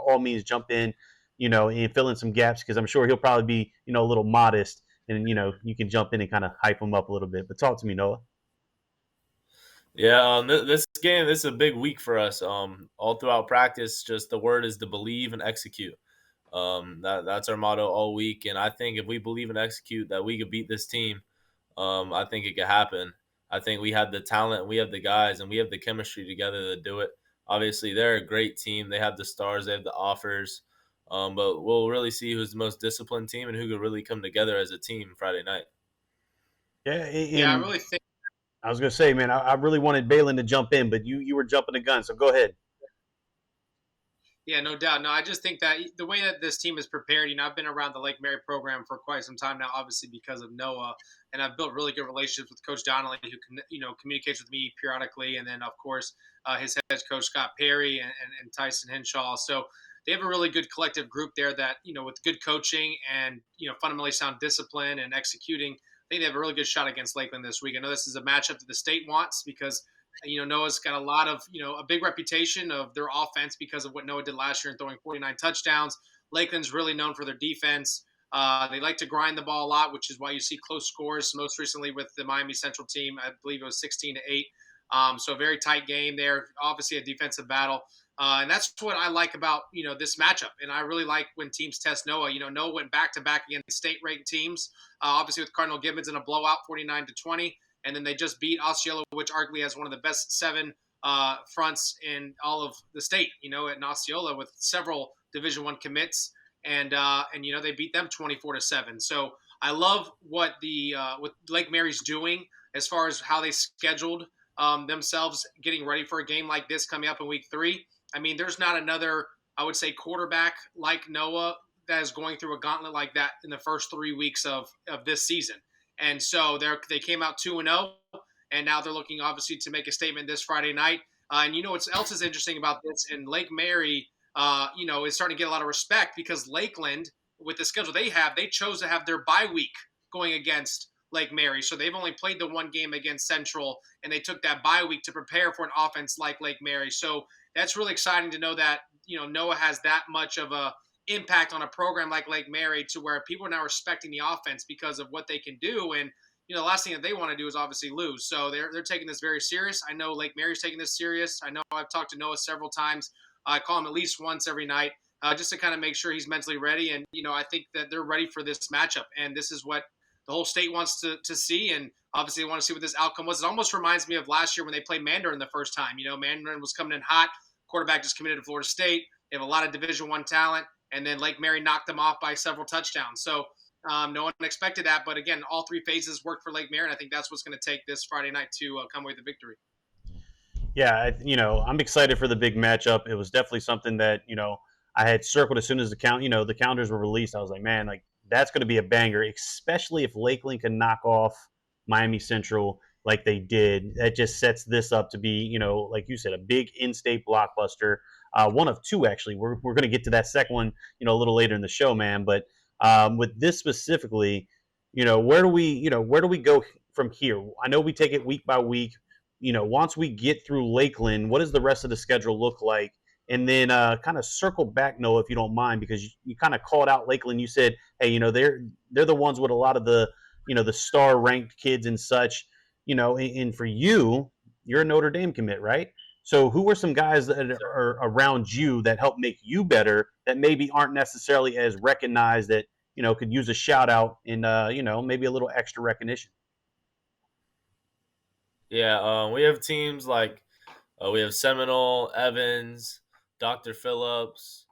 all means, jump in, and fill in some gaps because I'm sure he'll probably be, a little modest. And, you can jump in and kind of hype him up a little bit. But talk to me, Noah. Yeah, this game, this is a big week for us. All throughout practice, just the word is to believe and execute. That's our motto all week, and I think if we believe and execute that we could beat this team, I think it could happen. I think we have the talent, we have the guys, and we have the chemistry together to do it. Obviously, they're a great team. They have the stars, they have the offers, but we'll really see who's the most disciplined team and who could really come together as a team Friday night. Yeah, Yeah, I really think. I was gonna say, man, I really wanted Balin to jump in, but you were jumping the gun, so go ahead. Yeah, no doubt. No, I just think that the way that this team is prepared, I've been around the Lake Mary program for quite some time now, obviously because of Noah, and I've built really good relationships with Coach Donnelly, who communicates with me periodically, and then of course his head coach Scott Perry and Tyson Henshaw. So they have a really good collective group there that with good coaching and fundamentally sound discipline and executing. I think they have a really good shot against Lakeland this week. I know this is a matchup that the state wants because Noah's got a lot of, a big reputation of their offense because of what Noah did last year in throwing 49 touchdowns. Lakeland's really known for their defense. They like to grind the ball a lot, which is why you see close scores. Most recently with the Miami Central team, I believe it was 16-8. So a very tight game there. Obviously a defensive battle. And that's what I like about, this matchup. And I really like when teams test Noah. Noah went back-to-back against state-ranked teams, obviously with Cardinal Gibbons in a blowout 49-20. And then they just beat Osceola, which arguably has one of the best 7 fronts in all of the state. At Osceola with several Division I commits, and they beat them 24-7. So I love what what Lake Mary's doing as far as how they scheduled themselves, getting ready for a game like this coming up in week 3. I mean, there's not another, I would say, quarterback like Noah that is going through a gauntlet like that in the first 3 weeks of this season. And so they came out 2-0, and now they're looking obviously to make a statement this Friday night. And what else is interesting about this? And Lake Mary, is starting to get a lot of respect because Lakeland, with the schedule they have, they chose to have their bye week going against Lake Mary. So they've only played the one game against Central, and they took that bye week to prepare for an offense like Lake Mary. So that's really exciting to know that Noah has that much of a impact on a program like Lake Mary to where people are now respecting the offense because of what they can do. And, the last thing that they want to do is obviously lose. So they're taking this very serious. I know Lake Mary's taking this serious. I know I've talked to Noah several times. I call him at least once every night just to kind of make sure he's mentally ready. And, I think that they're ready for this matchup. And this is what the whole state wants to see. And obviously they want to see what this outcome was. It almost reminds me of last year when they played Mandarin the first time. Mandarin was coming in hot. Quarterback just committed to Florida State. They have a lot of Division I talent. And then Lake Mary knocked them off by several touchdowns. So no one expected that. But again, all 3 phases worked for Lake Mary. And I think that's what's going to take this Friday night to come away with the victory. Yeah, I'm excited for the big matchup. It was definitely something that, I had circled as soon as the calendars were released. I was like, man, like that's going to be a banger, especially if Lakeland can knock off Miami Central like they did. That just sets this up to be, like you said, a big in-state blockbuster. One of 2, actually. We're going to get to that second one, a little later in the show, man. But with this specifically, where do we go from here? I know we take it week by week. Once we get through Lakeland, what does the rest of the schedule look like? And then kind of circle back, Noah, if you don't mind, because you kind of called out Lakeland. You said, hey, they're the ones with a lot of the, the star ranked kids and such, and for you, you're a Notre Dame commit, right? So who are some guys that are around you that help make you better that maybe aren't necessarily as recognized that, could use a shout out and, maybe a little extra recognition? Yeah, we have teams like we have Seminole, Evans, Dr. Phillips.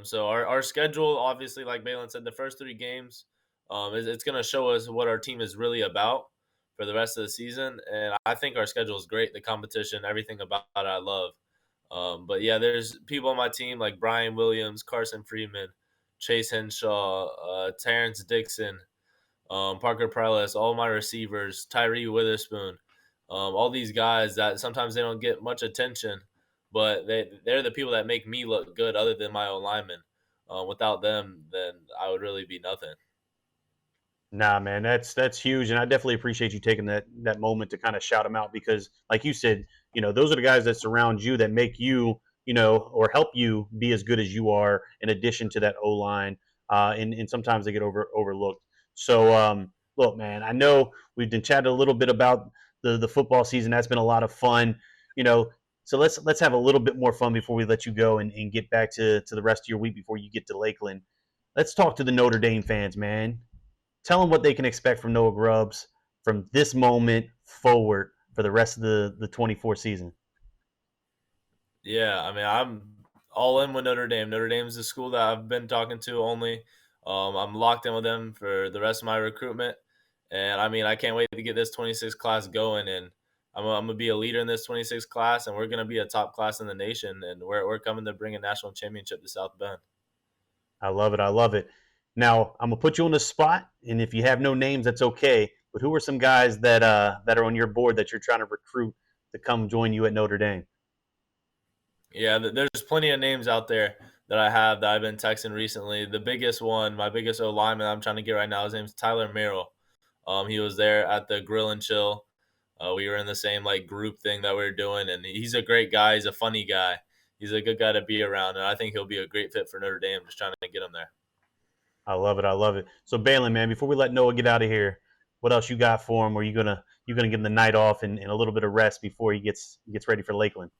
So our schedule, obviously, like Balin said, the first 3 games, it's going to show us what our team is really about for the rest of the season. And I think our schedule is great. The competition, everything about it, I love. But yeah, there's people on my team like Brian Williams, Carson Freeman, Chase Henshaw, Terrence Dixon, Parker Prellis, all my receivers, Tyree Witherspoon, all these guys that sometimes they don't get much attention, but they're the people that make me look good other than my own linemen. Without them, then I would really be nothing. Nah, man, that's huge, and I definitely appreciate you taking that moment to kind of shout them out because, like you said, those are the guys that surround you that make you, or help you be as good as you are. In addition to that O line, and sometimes they get overlooked. So, look, man, I know we've been chatting a little bit about the football season. That's been a lot of fun, you know. So let's have a little bit more fun before we let you go and get back to the rest of your week before you get to Lakeland. Let's talk to the Notre Dame fans, man. Tell them what they can expect from Noah Grubbs from this moment forward for the rest of the 24 season. Yeah, I mean, I'm all in with Notre Dame. Notre Dame is the school that I've been talking to only. I'm locked in with them for the rest of my recruitment. And I mean, I can't wait to get this 26 class going. And I'm going to be a leader in this 26 class, and we're going to be a top class in the nation. And we're coming to bring a national championship to South Bend. I love it. I love it. Now I'm gonna put you on the spot, and if you have no names, that's okay. But who are some guys that are on your board that you're trying to recruit to come join you at Notre Dame? Yeah, there's plenty of names out there that I have that I've been texting recently. The biggest one, my biggest O lineman I'm trying to get right now, his name's Tyler Merrill. He was there at the Grill and Chill. We were in the same like group thing that we were doing, and he's a great guy. He's a funny guy. He's a good guy to be around, and I think he'll be a great fit for Notre Dame. Just trying to get him there. I love it. I love it. So Balin, man, before we let Noah get out of here, what else you got for him? Or you gonna give him the night off and a little bit of rest before he gets ready for Lakeland?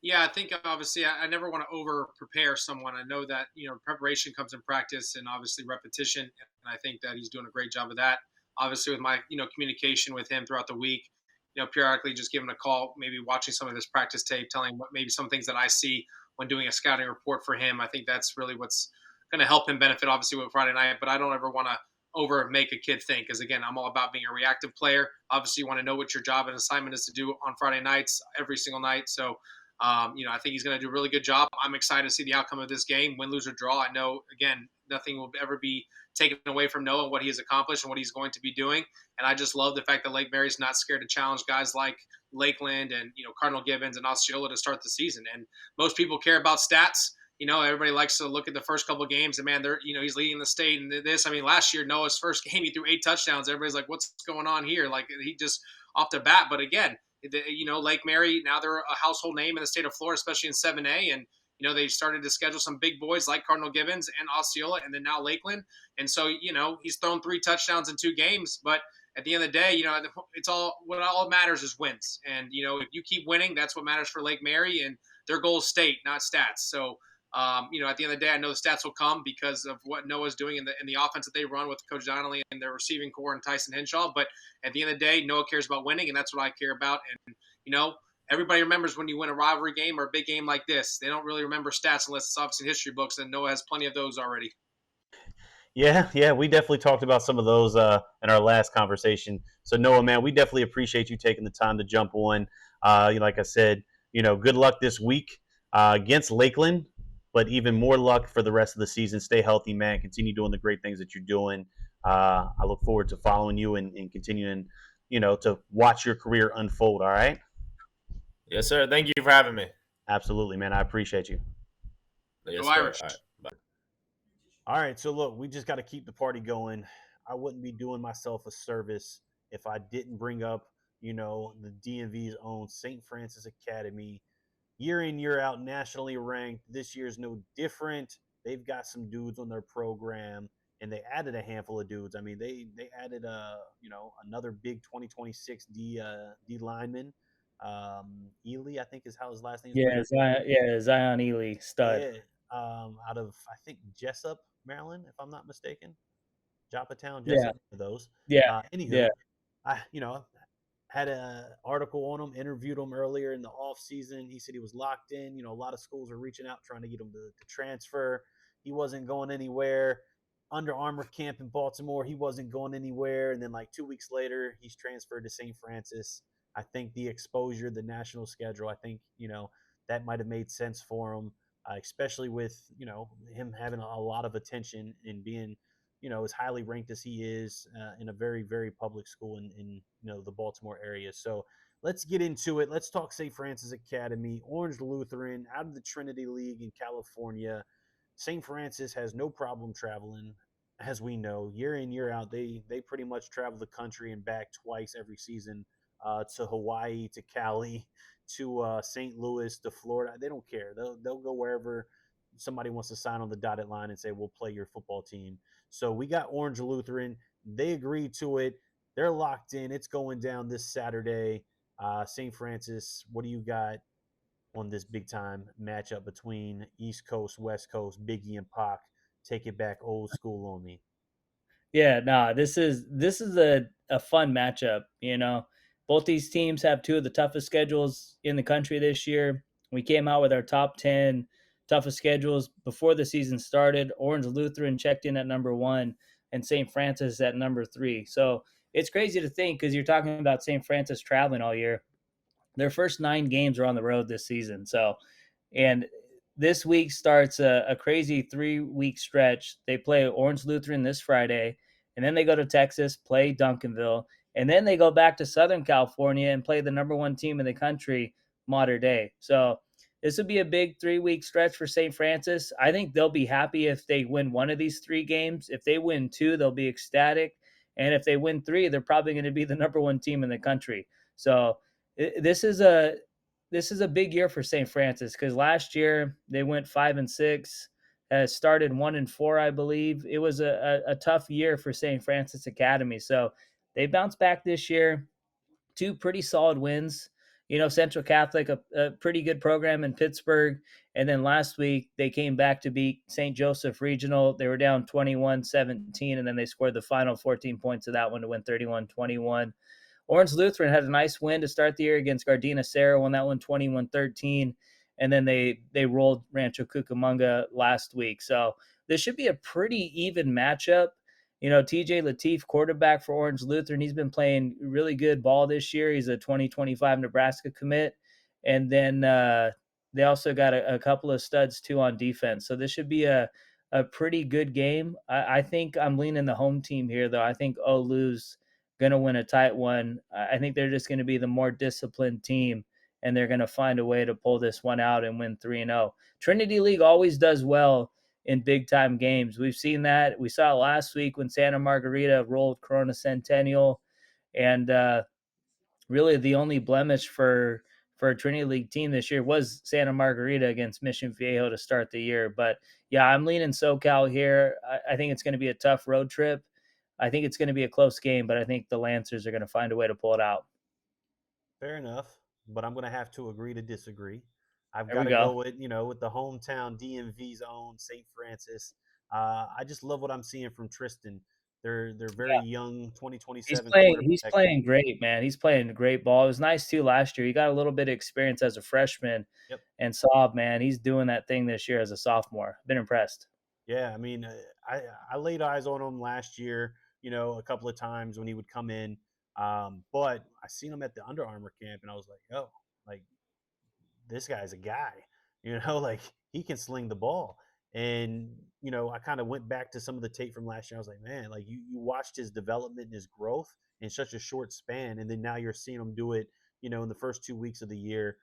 Yeah, I think obviously I never want to over prepare someone. I know that preparation comes in practice and obviously repetition, and I think that he's doing a great job of that. Obviously, with my communication with him throughout the week, periodically just giving a call, maybe watching some of his practice tape, telling what maybe some things that I see when doing a scouting report for him. I think that's really what's going to help him benefit, obviously, with Friday night. But I don't ever want to over make a kid think, because again, I'm all about being a reactive player. Obviously, you want to know what your job and assignment is to do on Friday nights, every single night. So I think he's going to do a really good job. I'm excited to see the outcome of this game, win, lose, or draw. I know, again, nothing will ever be taken away from Noah, what he has accomplished and what he's going to be doing. And I just love the fact that Lake Mary's not scared to challenge guys like Lakeland and, Cardinal Gibbons and Osceola to start the season. And most people care about stats. Everybody likes to look at the first couple of games and, man, he's leading the state and this. I mean, last year, Noah's first game, he threw 8 touchdowns. Everybody's like, what's going on here? Like, he just off the bat. But again, Lake Mary, now they're a household name in the state of Florida, especially in 7A. And, they started to schedule some big boys like Cardinal Gibbons and Osceola and then now Lakeland. And so, he's thrown 3 touchdowns in 2 games. But at the end of the day, it's all matters is wins. And, if you keep winning, that's what matters for Lake Mary. And their goal is state, not stats. So, at the end of the day, I know the stats will come because of what Noah's doing in the offense that they run with Coach Donnelly and their receiving core and Tyson Henshaw. But at the end of the day, Noah cares about winning, and that's what I care about. And, everybody remembers when you win a rivalry game or a big game like this. They don't really remember stats unless it's obviously in history books, and Noah has plenty of those already. Yeah, we definitely talked about some of those in our last conversation. So Noah, man, we definitely appreciate you taking the time to jump on. Like I said, good luck this week against Lakeland, but even more luck for the rest of the season. Stay healthy, man. Continue doing the great things that you're doing. I look forward to following you and continuing, to watch your career unfold. All right. Yes, sir. Thank you for having me. Absolutely, man. I appreciate you. Yes, Go sir. Irish. All right. Bye. All right, so look, we just got to keep the party going. I wouldn't be doing myself a service if I didn't bring up, the DMV's own St. Francis Academy. Year in, year out, nationally ranked. This year's no different. They've got some dudes on their program, and they added a handful of dudes. I mean, they added another big 2026 D lineman. Ely, I think is how his last name is pronounced. Zion Ely, stud. Yeah, out of I think Jessup, Maryland, if I'm not mistaken. Joppatown, Yeah, Jessup, those. yeah, Anywho, yeah. I had an article on him, interviewed him earlier in the off season. He said he was locked in. A lot of schools are reaching out trying to get him to transfer. He wasn't going anywhere. Under Armour camp in Baltimore, he wasn't going anywhere. And then like 2 weeks later, he's transferred to St. Francis. I think the exposure, the national schedule, I think, that might have made sense for him, especially with, him having a lot of attention and being as highly ranked as he is in a very, very public school in the Baltimore area. So let's get into it. Let's talk St. Francis Academy, Orange Lutheran, out of the Trinity League in California. St. Francis has no problem traveling, as we know, year in year out. They pretty much travel the country and back twice every season, to Hawaii, to Cali, to St. Louis, to Florida. They don't care. They'll go wherever somebody wants to sign on the dotted line and say we'll play your football team. So we got Orange Lutheran. They agreed to it. They're locked in. It's going down this Saturday. St. Francis, what do you got on this big time matchup between East Coast, West Coast, Biggie and Pac? Take it back old school on me. Yeah, no, this is a fun matchup. Both these teams have two of the toughest schedules in the country this year. We came out with our top 10 toughest schedules before the season started. Orange Lutheran checked in at number 1 and St. Francis at number 3. So it's crazy to think, because you're talking about St. Francis traveling all year. Their first 9 games are on the road this season. So, and this week starts a crazy 3-week stretch. They play Orange Lutheran this Friday, and then they go to Texas, play Duncanville, and then they go back to Southern California and play the number 1 team in the country, Mater Dei. So this would be a big 3-week stretch for St. Francis. I think they'll be happy if they win one of these 3 games. If they win 2, they'll be ecstatic. And if they win 3, they're probably going to be the number 1 team in the country. So this is a big year for St. Francis, because last year they went 5-6, started 1-4, I believe. It was a tough year for St. Francis Academy. So they bounced back this year. 2 pretty solid wins. Central Catholic, a pretty good program in Pittsburgh. And then last week they came back to beat St. Joseph Regional. They were down 21-17, and then they scored the final 14 points of that one to win 31-21. Orange Lutheran had a nice win to start the year against Gardena Serra, won that one 21-13, and then they rolled Rancho Cucamonga last week. So this should be a pretty even matchup. TJ Lateef, quarterback for Orange Lutheran, he's been playing really good ball this year. He's a 2025 Nebraska commit. And then they also got a couple of studs too on defense. So this should be a pretty good game. I think I'm leaning the home team here, though. I think Olu's going to win a tight one. I think they're just going to be the more disciplined team, and they're going to find a way to pull this one out and win 3-0. Trinity League always does well in big time games. We've seen that. We saw it last week when Santa Margarita rolled Corona Centennial, and really the only blemish for a Trinity League team this year was Santa Margarita against Mission Viejo to start the year. But yeah, I'm leaning SoCal here. I think it's going to be a tough road trip. I think it's going to be a close game, but I think the Lancers are going to find a way to pull it out. Fair enough, but I'm going to have to agree to disagree. I've There got we to go go. with the hometown DMV's own St. Francis. I just love what I'm seeing from Tristan. They're very Yeah. young, He's 2027 playing. He's quarterback. playing great, man. He's playing great ball. It was nice too last year. He got a little bit of experience as a freshman, Yep. and saw, man, he's doing that thing this year as a sophomore. Been impressed. Yeah, I mean, I laid eyes on him last year, a couple of times when he would come in. But I seen him at the Under Armour camp, and I was like, oh, like this guy's a guy, like he can sling the ball. And, I kind of went back to some of the tape from last year. I was like, man, like you watched his development and his growth in such a short span. And then now you're seeing him do it, in the first 2 weeks of the year.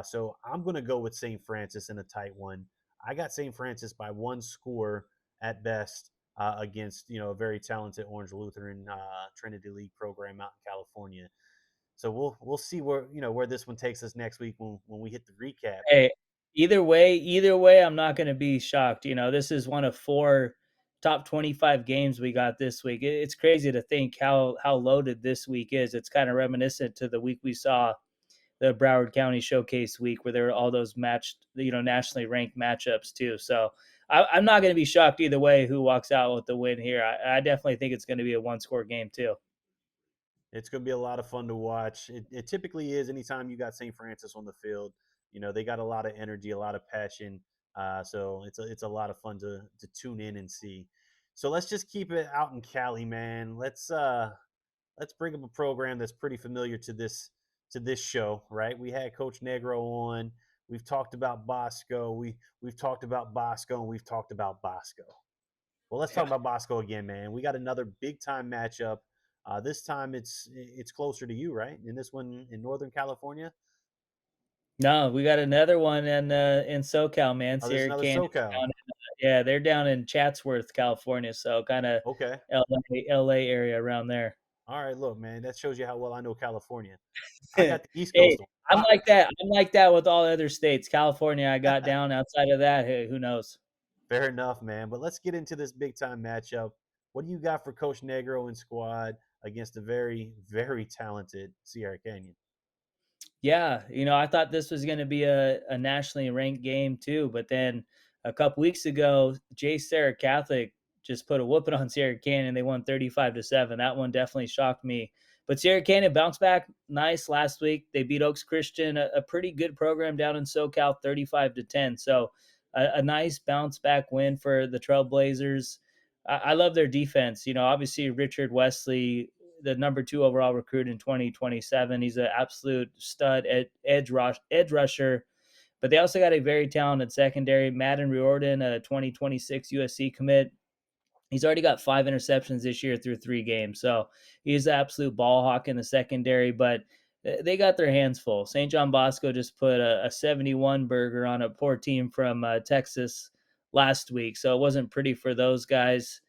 So I'm going to go with St. Francis in a tight one. I got St. Francis by 1 score at best, against, a very talented Orange Lutheran Trinity League program out in California. So we'll see where this one takes us next week when we hit the recap. Hey, either way, I'm not going to be shocked. This is one of 4 top 25 games we got this week. It's crazy to think how loaded this week is. It's kind of reminiscent to the week we saw the Broward County Showcase week, where there were all those matched, nationally ranked matchups too. So I'm not going to be shocked either way who walks out with the win here. I definitely think it's going to be a 1-score game too. It's going to be a lot of fun to watch. It typically is anytime you got St. Francis on the field. They got a lot of energy, a lot of passion. So it's a lot of fun to tune in and see. So let's just keep it out in Cali, man. Let's bring up a program that's pretty familiar to this show, right? We had Coach Negro on. We've talked about Bosco. We've talked about Bosco, and we've talked about Bosco. Well, let's talk about Bosco again, man. We got another big time matchup. This time it's closer to you, right? In this one in Northern California. No, we got another one in SoCal, man. Oh, there's Sierra another Canyon. SoCal. Yeah, they're down in Chatsworth, California, so kind of Okay. LA area around there. All right. Look, man, that shows you how well I know California. I got the East Hey, Coast on I'm lock. like that. I'm like that with all other states. California, I got down. Outside of that, hey, who knows? Fair enough, man. But let's get into this big time matchup. What do you got for Coach Negro and squad against a very, very talented Sierra Canyon? Yeah, I thought this was going to be a nationally ranked game too, but then a couple weeks ago, J Sarah Catholic just put a whooping on Sierra Canyon. They won 35-7. That one definitely shocked me. But Sierra Canyon bounced back nice last week. They beat Oaks Christian, a pretty good program down in SoCal, 35-10. So a nice bounce back win for the Trailblazers. I love their defense. Obviously Richard Wesley, the number 2 overall recruit in 2027. He's an absolute stud edge rusher. But they also got a very talented secondary. Madden Riordan, a 2026 USC commit. He's already got 5 interceptions this year through 3 games. So he's an absolute ball hawk in the secondary. But they got their hands full. St. John Bosco just put a 71 burger on a poor team from Texas last week. So it wasn't pretty for those guys.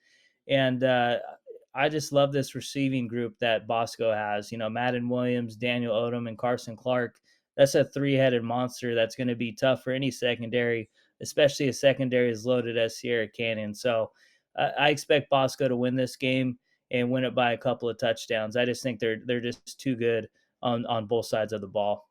And I just love this receiving group that Bosco has. Madden Williams, Daniel Odom, and Carson Clark. That's a 3-headed monster that's going to be tough for any secondary, especially a secondary as loaded as Sierra Canyon. So I expect Bosco to win this game and win it by a couple of touchdowns. I just think they're just too good on both sides of the ball.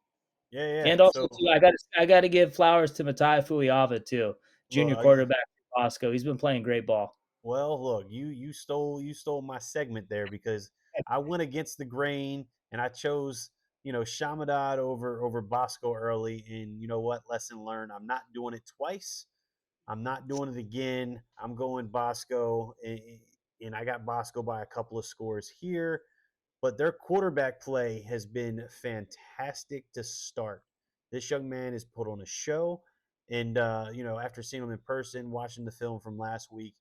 Yeah, yeah. And also, So too, I got to give flowers to Matai Fuiava too, junior look, quarterback for Bosco. He's been playing great ball. well, look, you stole my segment there because I went against the grain and I chose Shamadad over Bosco early, and you know what? Lesson learned. I'm not doing it twice. I'm not doing it again. I'm going Bosco, and I got Bosco by a couple of scores here. But their quarterback play has been fantastic to start. This young man has put on a show, and after seeing him in person, watching the film from last week,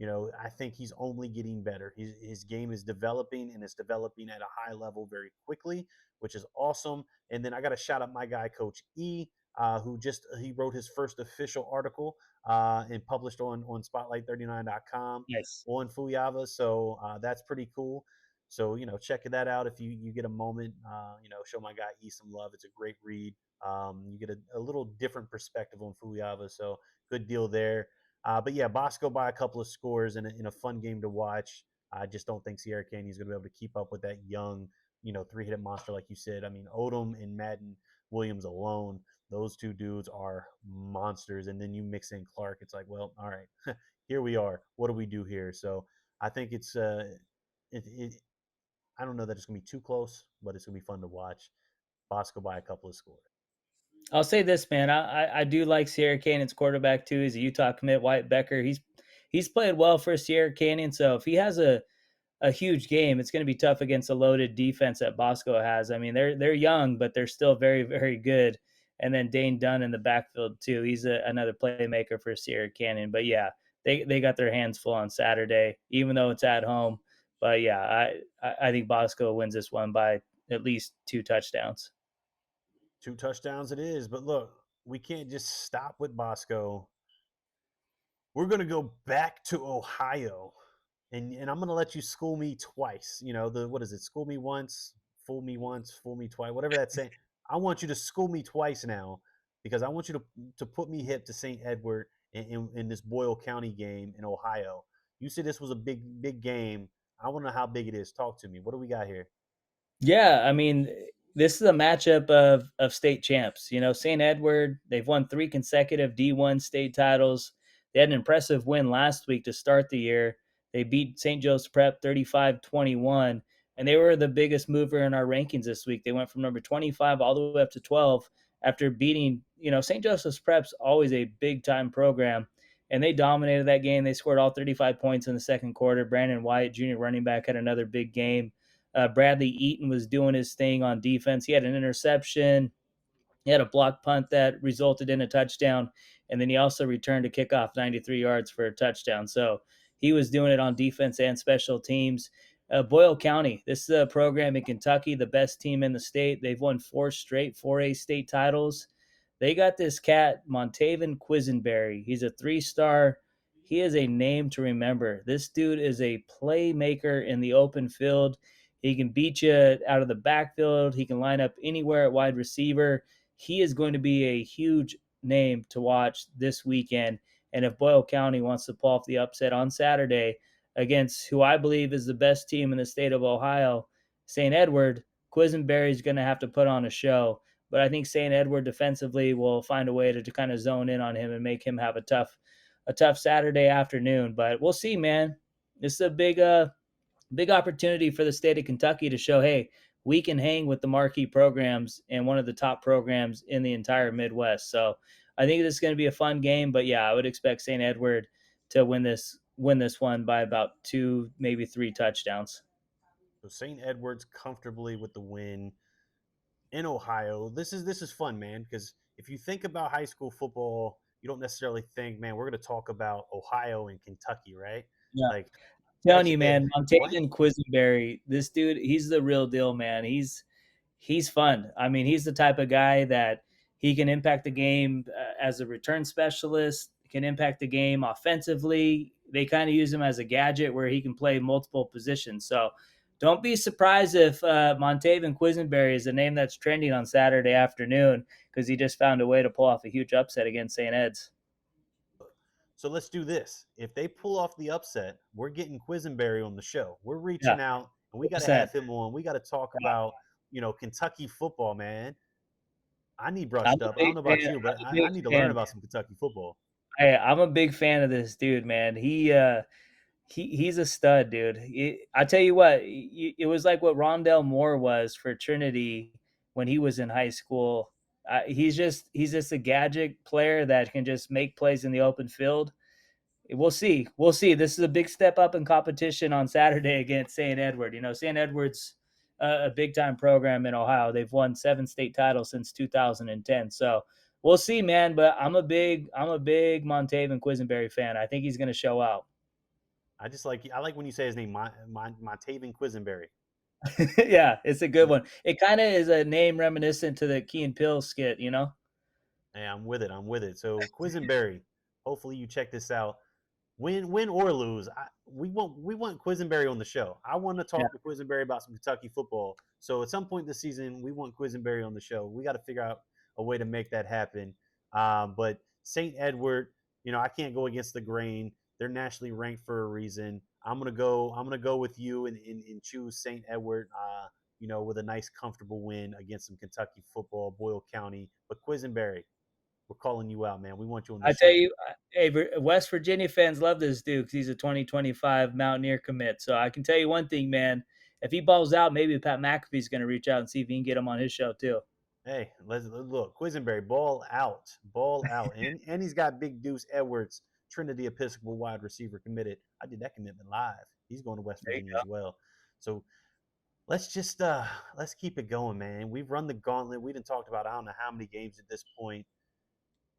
I think he's only getting better. His game is developing, and it's developing at a high level very quickly, which is awesome. And then I got to shout out my guy, Coach E, who he wrote his first official article and published on Spotlight39.com Yes. on Fuyava. So that's pretty cool. So check that out if you get a moment. Show my guy E some love. It's a great read. You get a little different perspective on Fuyava. So good deal there. But yeah, Bosco by a couple of scores in a fun game to watch. I just don't think Sierra Canyon is going to be able to keep up with that young, 3-headed monster like you said. I mean, Odom and Madden Williams alone, those two dudes are monsters. And then you mix in Clark, it's like, well, all right, here we are. What do we do here? So I think it's I don't know that it's going to be too close, but it's going to be fun to watch. Bosco by a couple of scores. I'll say this, man. I do like Sierra Canyon's quarterback too. He's a Utah commit, Wyatt Becker. He's played well for Sierra Canyon. So if he has a huge game, it's going to be tough against a loaded defense that Bosco has. I mean, they're young, but they're still very, very good. And then Dane Dunn in the backfield too. He's another playmaker for Sierra Canyon. But yeah, they got their hands full on Saturday, even though it's at home. But yeah, I think Bosco wins this one by at least 2 touchdowns. 2 touchdowns it is. But look, we can't just stop with Bosco. We're going to go back to Ohio. And I'm going to let you school me twice. What is it? School me once, fool me twice, whatever that's saying. I want you to school me twice now because I want you to put me hip to St. Edward in this Boyle County game in Ohio. You said this was a big game. I want to know how big it is. Talk to me. What do we got here? Yeah, I mean, this is a matchup of state champs. St. Edward, they've won 3 consecutive D1 state titles. They had an impressive win last week to start the year. They beat St. Joe's Prep 35-21, and they were the biggest mover in our rankings this week. They went from number 25 all the way up to 12 after beating, St. Joseph's Prep's always a big-time program, and they dominated that game. They scored all 35 points in the second quarter. Brandon White, junior running back, had another big game. Bradley Eaton was doing his thing on defense. He had an interception. He had a block punt that resulted in a touchdown. And then he also returned a kickoff 93 yards for a touchdown. So he was doing it on defense and special teams. Boyle County, this is a program in Kentucky, the best team in the state. They've won 4 straight 4A state titles. They got this cat, Montaven Quisenberry. He's a 3-star. He is a name to remember. This dude is a playmaker in the open field. He can beat you out of the backfield. He can line up anywhere at wide receiver. He is going to be a huge name to watch this weekend. And if Boyle County wants to pull off the upset on Saturday against who I believe is the best team in the state of Ohio, St. Edward, Quisenberry is going to have to put on a show. But I think St. Edward defensively will find a way to kind of zone in on him and make him have a tough Saturday afternoon. But we'll see, man. This is a big opportunity for the state of Kentucky to show, hey, we can hang with the marquee programs and one of the top programs in the entire Midwest. So I think this is going to be a fun game. But yeah, I would expect St. Edward to win this one by about 2, maybe 3 touchdowns. So St. Edward's comfortably with the win in Ohio. This is fun, man, because if you think about high school football, you don't necessarily think, man, we're going to talk about Ohio and Kentucky, right? Yeah. Like Telling that's you, it. man, What? Montaven Quisenberry, this dude, he's the real deal, man. He's fun. I mean, he's the type of guy that he can impact the game as a return specialist, can impact the game offensively. They kind of use him as a gadget where he can play multiple positions. So don't be surprised if Montaven Quisenberry is a name that's trending on Saturday afternoon because he just found a way to pull off a huge upset against St. Ed's. So let's do this. If they pull off the upset, we're getting Quisenberry on the show. We're Yeah, reaching out and we got to 100%. have him on. We got to talk about, Kentucky football, man. I need I'm brushed a up. I big don't know fan. about you, but I'm a I big need to learn fan. about some Kentucky football. I'm a big fan of this dude, man. He's a stud, dude. I tell you what, it was like what Rondell Moore was for Trinity when he was in high school. He's just a gadget player that can just make plays in the open field. We'll see. We'll see. This is a big step up in competition on Saturday against St. Edward. You know, St. Edward's a big time program in Ohio. They've won 7 state titles since 2010. So we'll see, man. But I'm a big Montaven Quisenberry fan. I think he's going to show out. I like when you say his name, Montaven Quisenberry. Yeah, it's a good one. It kind of is a name reminiscent to the Key and Peele skit, you know? Hey, I'm with it. I'm with it. So Quisenberry, hopefully you check this out. Win or lose, we want Quisenberry on the show. I want to Yeah. talk to Quisenberry about some Kentucky football. So at some point this season, we want Quisenberry on the show. We got to figure out a way to make that happen. But St. Edward, I can't go against the grain. They're nationally ranked for a reason. I'm gonna go. I'm gonna go with you and choose St. Edward. With a nice, comfortable win against some Kentucky football, Boyle County. But Quisenberry, we're calling you out, man. We want you on the I tell show. you, hey, West Virginia fans love this dude because he's a 2025 Mountaineer commit. So I can tell you one thing, man. If he balls out, maybe Pat McAfee's going to reach out and see if he can get him on his show too. Hey, let's look. Quisenberry, ball out, and he's got Big Deuce Edwards, Trinity Episcopal wide receiver committed. I did that commitment live. He's going to West There you Virginia go. as well. So let's keep it going, man. We've run the gauntlet. We didn't talked about I don't know how many games at this point,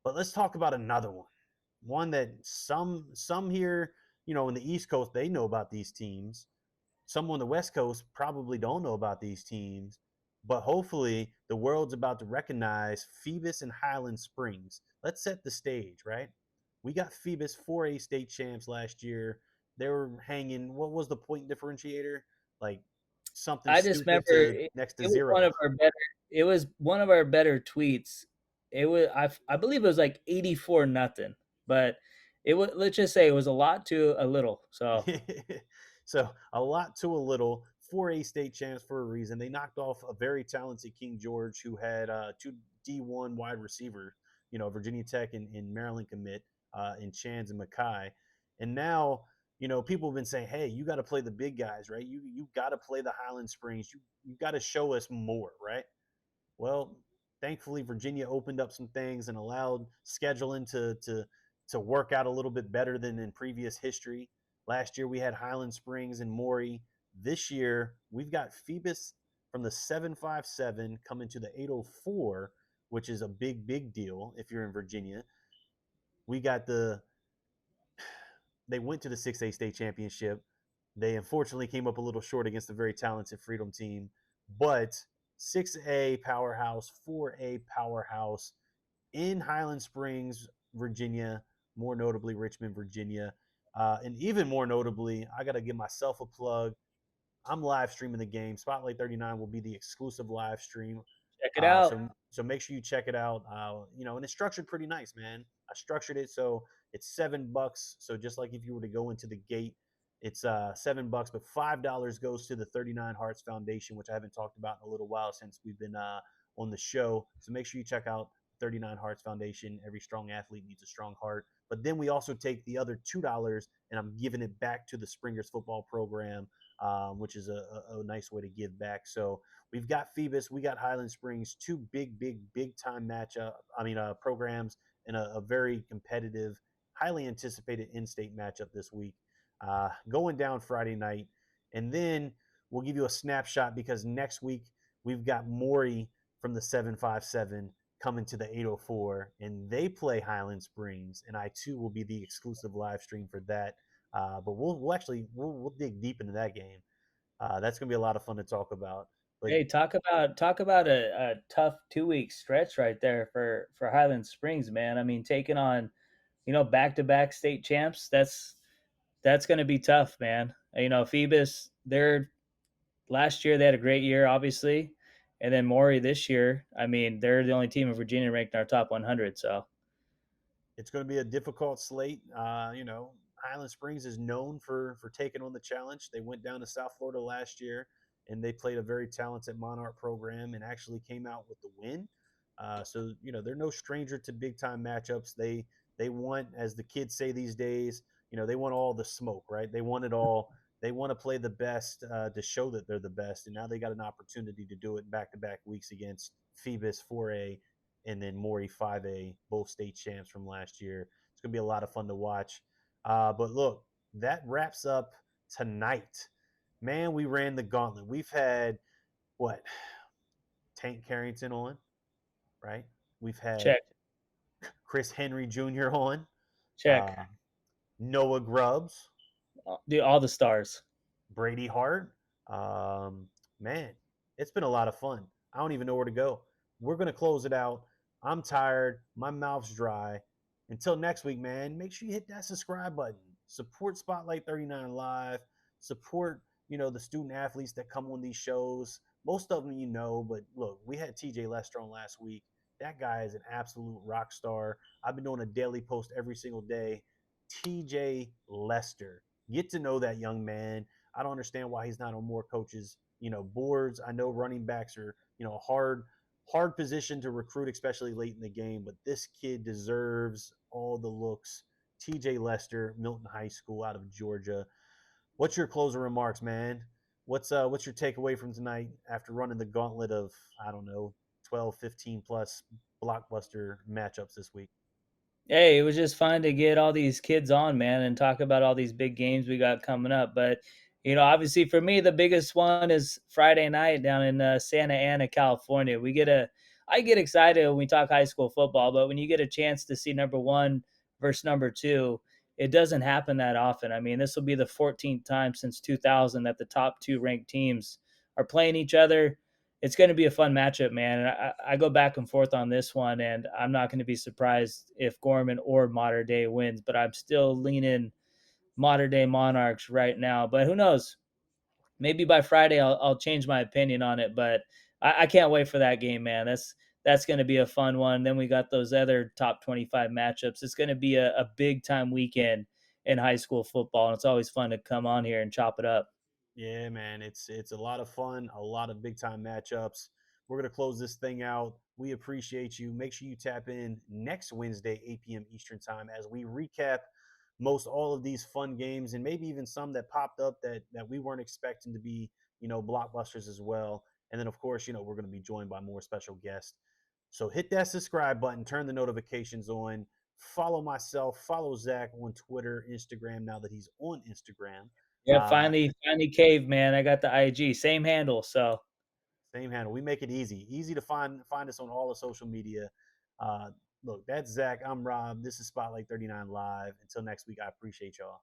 but let's talk about another one. One that some here, in the East Coast, they know about these teams. Some on the West Coast probably don't know about these teams, but hopefully the world's about to recognize Phoebus and Highland Springs. Let's set the stage, right? We got Phoebus 4A state champs last year. They were hanging, what was the point differentiator? Like something I just stupid remember to next to it was one zero. of our better. It was one of our better tweets. It was I believe it was like 84-0, but it was, let's just say it was a lot to a little. So So a lot to a little. 4A state champs for a reason. They knocked off a very talented King George who had 2 D1 wide receivers, Virginia Tech and Maryland commit in Chans and Mackay. And now, people have been saying, hey, you got to play the big guys, right? You got to play the Highland Springs. You got to show us more, right? Well, thankfully, Virginia opened up some things and allowed scheduling to work out a little bit better than in previous history. Last year, we had Highland Springs and Maury. This year, we've got Phoebus from the 757 coming to the 804, which is a big, big deal if you're in Virginia. We got the they went to the 6A state championship. They unfortunately came up a little short against a very talented Freedom team, but 6A powerhouse, 4A powerhouse in Highland Springs, Virginia, more notably Richmond, Virginia. And even more notably, I got to give myself a plug. I'm live streaming the game. Spotlight 39 will be the exclusive live stream. Check it out. So make sure you check it out. And it's structured pretty nice, man. I structured it so it's $7. So just like if you were to go into the gate, it's $7, but $5 goes to the 39 Hearts Foundation, which I haven't talked about in a little while since we've been on the show. So make sure you check out 39 Hearts Foundation. Every strong athlete needs a strong heart. But then we also take the other $2 and I'm giving it back to the Springers football program, which is a nice way to give back. So we've got Phoebus, we got Highland Springs, two big time programs in a very competitive, highly anticipated in-state matchup this week, going down Friday night. And then we'll give you a snapshot because next week we've got Maury from the 757 coming to the 804, and they play Highland Springs, and I too will be the exclusive live stream for that. But we'll dig deep into that game. That's gonna be a lot of fun to talk about. But Hey, talk about a tough 2 week stretch right there for Highland Springs, man. I mean, taking on back to back state champs. That's going to be tough, man. Phoebus, they're last year they had a great year, obviously, and then Maury this year. I mean, they're the only team in Virginia ranked in our top 100. So it's going to be a difficult slate. Highland Springs is known for taking on the challenge. They went down to South Florida last year, and they played a very talented Monarch program and actually came out with the win. So they're no stranger to big time matchups. They want, as the kids say these days, they want all the smoke, right? They want it all. They want to play the best to show that they're the best, and now they got an opportunity to do it back to back weeks against Phoebus 4A and then Maury 5A, both state champs from last year. It's going to be a lot of fun to watch. But look, that wraps up tonight. Man, we ran the gauntlet. We've had what? Tank Carrington on, right? We've had check, Chris Henry Jr. on, check, uh, Noah Grubbs, do all the stars. Brady Hart. Um, man, it's been a lot of fun. I don't even know where to go. We're going to close it out. I'm tired. My mouth's dry. Until next week, man, make sure you hit that subscribe button. Support Spotlight 39 Live. Support, the student athletes that come on these shows. Most of them but look, we had TJ Lester on last week. That guy is an absolute rock star. I've been doing a daily post every single day. TJ Lester. Get to know that young man. I don't understand why he's not on more coaches, boards. I know running backs are, hard position to recruit, especially late in the game, but this kid deserves all the looks. TJ Lester, Milton High School out of Georgia. What's your closing remarks, man? What's your takeaway from tonight after running the gauntlet of, I don't know, 12, 15 plus blockbuster matchups this week? Hey, it was just fun to get all these kids on, man, and talk about all these big games we got coming up. But obviously for me, the biggest one is Friday night down in Santa Ana, California. I get excited when we talk high school football, but when you get a chance to see number one versus number two, it doesn't happen that often. I mean, this will be the 14th time since 2000 that the top two ranked teams are playing each other. It's going to be a fun matchup, man. And I go back and forth on this one, and I'm not going to be surprised if Gorman or Mater Dei wins, but I'm still leaning Mater Dei Monarchs right now. But who knows? Maybe by Friday I'll change my opinion on it. But I can't wait for that game, man. That's going to be a fun one. Then we got those other top 25 matchups. It's going to be a big time weekend in high school football, and it's always fun to come on here and chop it up. Yeah, man, it's a lot of fun, a lot of big time matchups. We're gonna close this thing out. We appreciate you. Make sure you tap in next Wednesday, 8 p.m. Eastern time, as we recap most all of these fun games and maybe even some that popped up that we weren't expecting to be, blockbusters as well. And then of course, we're gonna be joined by more special guests. So hit that subscribe button, turn the notifications on, follow myself, follow Zack on Twitter, Instagram, now that he's on Instagram. Yeah, Uh, finally cave, man. I got the IG, same handle. So Same handle. We make it easy to find us on all the social media. Uh, Look, that's Zach. I'm Rob. This is Spotlight 39 Live. Until next week, I appreciate y'all.